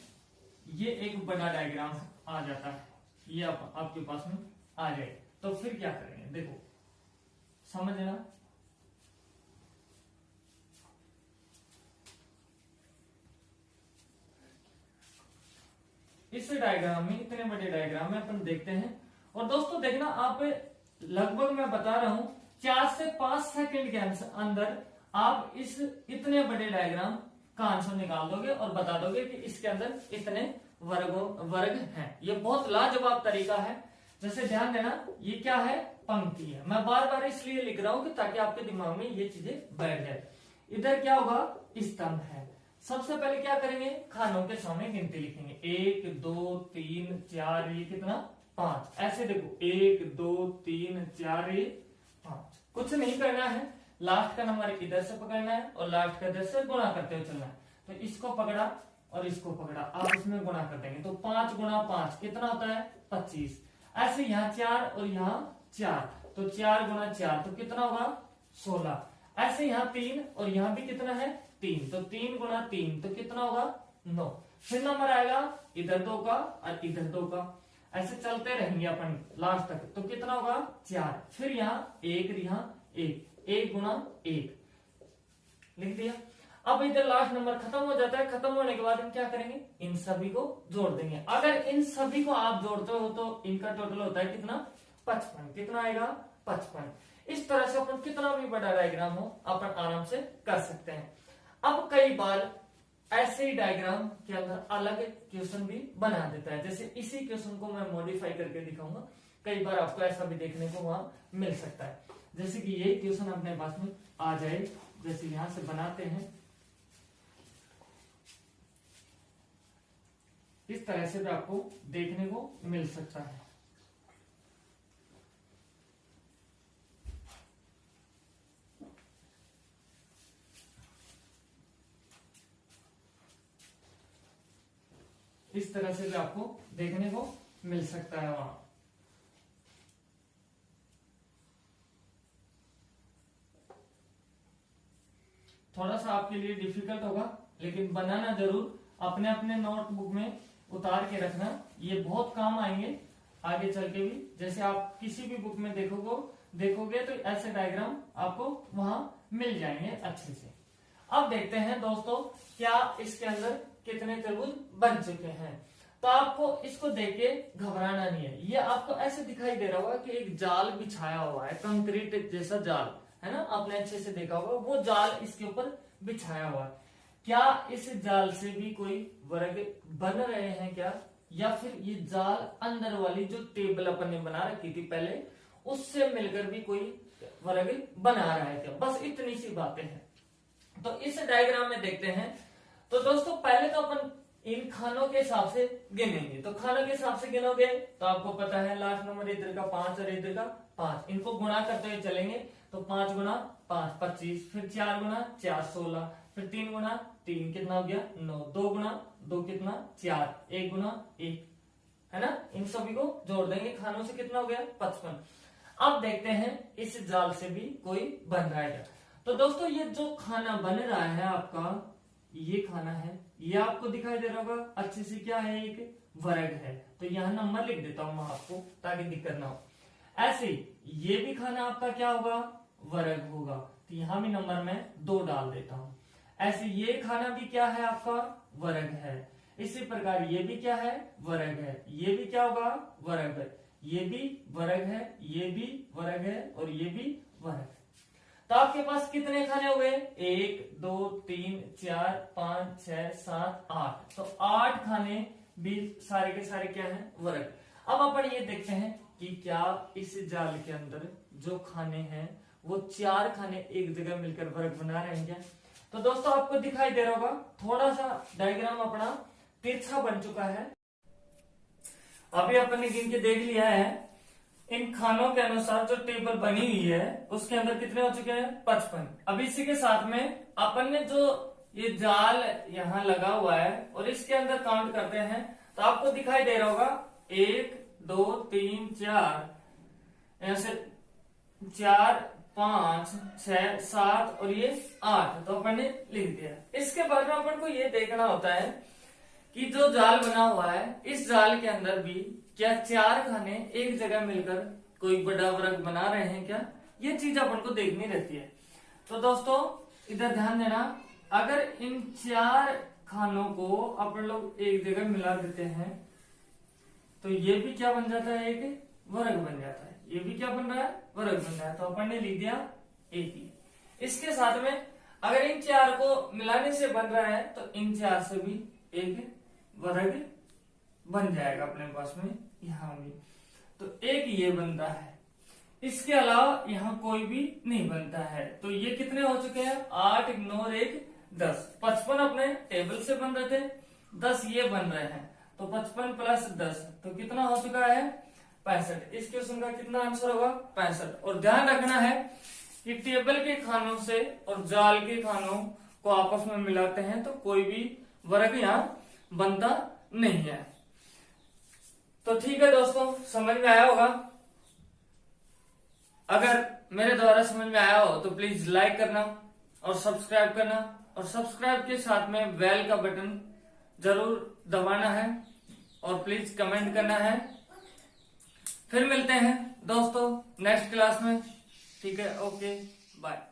ये एक बड़ा डायग्राम आ जाता है, ये आपके पास में आ जाए तो फिर क्या करेंगे देखो समझना। इस डायग्राम में, इतने बड़े डायग्राम में अपन देखते हैं, और दोस्तों देखना आप लगभग मैं बता रहा हूं 4 से 5 सेकंड के अंदर आप इस इतने बड़े डायग्राम का आंसर निकाल दोगे और बता दोगे कि इसके अंदर इतने वर्ग हैं। ये बहुत लाजवाब तरीका है। जैसे ध्यान देना, ये क्या है पंक्ति है, मैं बार बार इसलिए लिख रहा हूं कि ताकि आपके दिमाग में ये चीजें बैठ जाए। इधर क्या होगा स्तंभ है। सबसे पहले क्या करेंगे खानों के सामने गिनती लिखेंगे 1 2 3 4, ये कितना 5। ऐसे देखो 1 2 3 4 5। कुछ नहीं करना है, लास्ट का नंबर इधर से पकड़ना है और लास्ट का इधर से गुणा करते हुए चलना है। तो इसको पकड़ा और इसको पकड़ा, आप इसमें गुणा कर देंगे तो 5 गुणा 5 कितना होता है 25। ऐसे यहाँ 4 और यहाँ 4, तो 4 गुणा 4 तो कितना होगा 16। ऐसे यहाँ 3 और यहाँ भी कितना है 3, तो 3 गुणा 3 तो कितना होगा 9। फिर नंबर आएगा इधर 2 का और इधर 2 का, ऐसे चलते रहेंगे अपन लास्ट तक, तो कितना होगा 4। फिर यहाँ 1 यहाँ 1 गुणा 1 लिख दिया। अब इधर लास्ट नंबर खत्म हो जाता है। खत्म होने के बाद हम क्या करेंगे इन सभी को जोड़ देंगे। अगर इन सभी को आप जोड़ते हो तो इनका टोटल होता है कितना 55। कितना आएगा 55। इस तरह से अपन कितना भी बड़ा डायग्राम हो अपन आराम से कर सकते हैं। अब कई बार ऐसे ही डायग्राम के अंदर अलग क्वेश्चन भी बना देता है। जैसे इसी क्वेश्चन को मैं मॉडिफाई करके दिखाऊंगा, कई बार आपको ऐसा भी देखने को वहां मिल सकता है। जैसे कि ये क्वेश्चन अपने पास में आ जाए, जैसे यहां से बनाते हैं इस तरह से भी आपको देखने को मिल सकता है। इस तरह से भी आपको देखने को मिल सकता है वहां। थोड़ा सा आपके लिए डिफिकल्ट होगा, लेकिन बनाना जरूर, अपने अपने नोटबुक में उतार के रखना, ये बहुत काम आएंगे आगे चल के भी। जैसे आप किसी भी बुक में देखोगे तो ऐसे डायग्राम आपको वहां मिल जाएंगे अच्छे से। अब देखते हैं दोस्तों क्या इसके अंदर कितने त्रिभुज बन चुके हैं। तो आपको इसको देख के घबराना नहीं है। ये आपको ऐसे दिखाई दे रहा होगा कि एक जाल बिछाया हुआ है, कंक्रीट जैसा जाल है ना, आपने अच्छे से देखा होगा, वो जाल इसके ऊपर बिछाया हुआ है। क्या इस जाल से भी कोई वर्ग बन रहे हैं क्या, या फिर ये जाल अंदर वाली जो टेबल अपन ने बना रखी थी पहले, उससे मिलकर भी कोई वर्ग बना रहा है क्या, बस इतनी सी बातें हैं। तो इस डायग्राम में देखते हैं। तो दोस्तों पहले तो अपन इन खानों के हिसाब से गिनेंगे। तो खानों के हिसाब से गिनोगे तो आपको पता है लास्ट नंबर इधर का 5 और इधर का 5, इनको गुणा करते हुए चलेंगे तो 5 गुणा 5 25, फिर 4 गुणा 4 16, फिर 3 गुणा 3 कितना हो गया 9, 2 गुणा 2 कितना 4, 1 गुणा 1 है ना। इन सभी को जोड़ देंगे, खानों से कितना हो गया 55। अब देखते हैं इस जाल से भी कोई बन रहा है क्या। तो दोस्तों ये जो खाना बन रहा है आपका, ये खाना है, ये आपको दिखाई दे रहा होगा अच्छे से, क्या है एक वर्ग है। तो यहाँ नंबर लिख देता हूं मैं आपको ताकि दिक्कत ना हो। ऐसे ये भी खाना आपका क्या होगा वर्ग होगा, तो यहाँ भी नंबर मैं 2 डाल देता हूं। ऐसे ये खाना भी क्या है आपका वर्ग है। इसी प्रकार ये भी क्या है वर्ग है, ये भी क्या होगा वर्ग है, ये भी वर्ग है, ये भी वर्ग है और ये भी वर्ग है। तो आपके पास कितने खाने हो गए 1 2 3 4 5 6 7 8। तो 8 खाने भी सारे के सारे क्या हैं वर्ग। अब अपन ये देखते हैं कि क्या इस जाल के अंदर जो खाने हैं वो 4 खाने एक जगह मिलकर वर्ग बना रहे हैं क्या। तो दोस्तों आपको दिखाई दे रहा होगा थोड़ा सा डायग्राम अपना तिरछा बन चुका है। अभी अपन ने गिन के देख लिया है, इन खानों के अनुसार जो टेबल बनी हुई है उसके अंदर कितने हो चुके हैं 55। अब इसी के साथ में अपन ने जो ये जाल यहाँ लगा हुआ है और इसके अंदर काउंट करते हैं तो आपको दिखाई दे रहा होगा 1 2 3 4, ऐसे 4 5 6 7 और ये 8। तो अपन ने लिख दिया। इसके बाद में अपन को ये देखना होता है कि जो जाल बना हुआ है इस जाल के अंदर भी क्या 4 खाने एक जगह मिलकर कोई बड़ा वर्ग बना रहे हैं क्या, ये चीज अपन को देखनी रहती है। तो दोस्तों इधर ध्यान देना, अगर इन 4 खानों को अपन लोग एक जगह मिला देते हैं तो ये भी क्या बन जाता है एक वर्ग बन जाता है, ये भी क्या बन रहा है वर्ग बन रहा है। तो अपन ने लिख दिया एक ही। इसके साथ में अगर इन 4 को मिलाने से बन रहा है तो इन 4 से भी एक वर्ग बन जाएगा अपने पास में यहाँ भी। तो एक ये बनता है, इसके अलावा यहाँ कोई भी नहीं बनता है। तो ये कितने हो चुके हैं 8 9 1 10। 55 अपने टेबल से बन रहे थे, 10 ये बन रहे हैं, तो 55 प्लस 10 तो कितना हो चुका है 65। इस क्वेश्चन का कितना आंसर होगा 65। और ध्यान रखना है कि टेबल के खानों से और जाल के खानों को आपस में मिलाते हैं तो कोई भी वर्ग यहाँ बनता नहीं है। तो ठीक है दोस्तों, समझ में आया होगा। अगर मेरे द्वारा समझ में आया हो तो प्लीज लाइक करना और सब्सक्राइब करना, और सब्सक्राइब के साथ में बेल का बटन जरूर दबाना है और प्लीज कमेंट करना है। फिर मिलते हैं दोस्तों नेक्स्ट क्लास में। ठीक है, ओके बाय।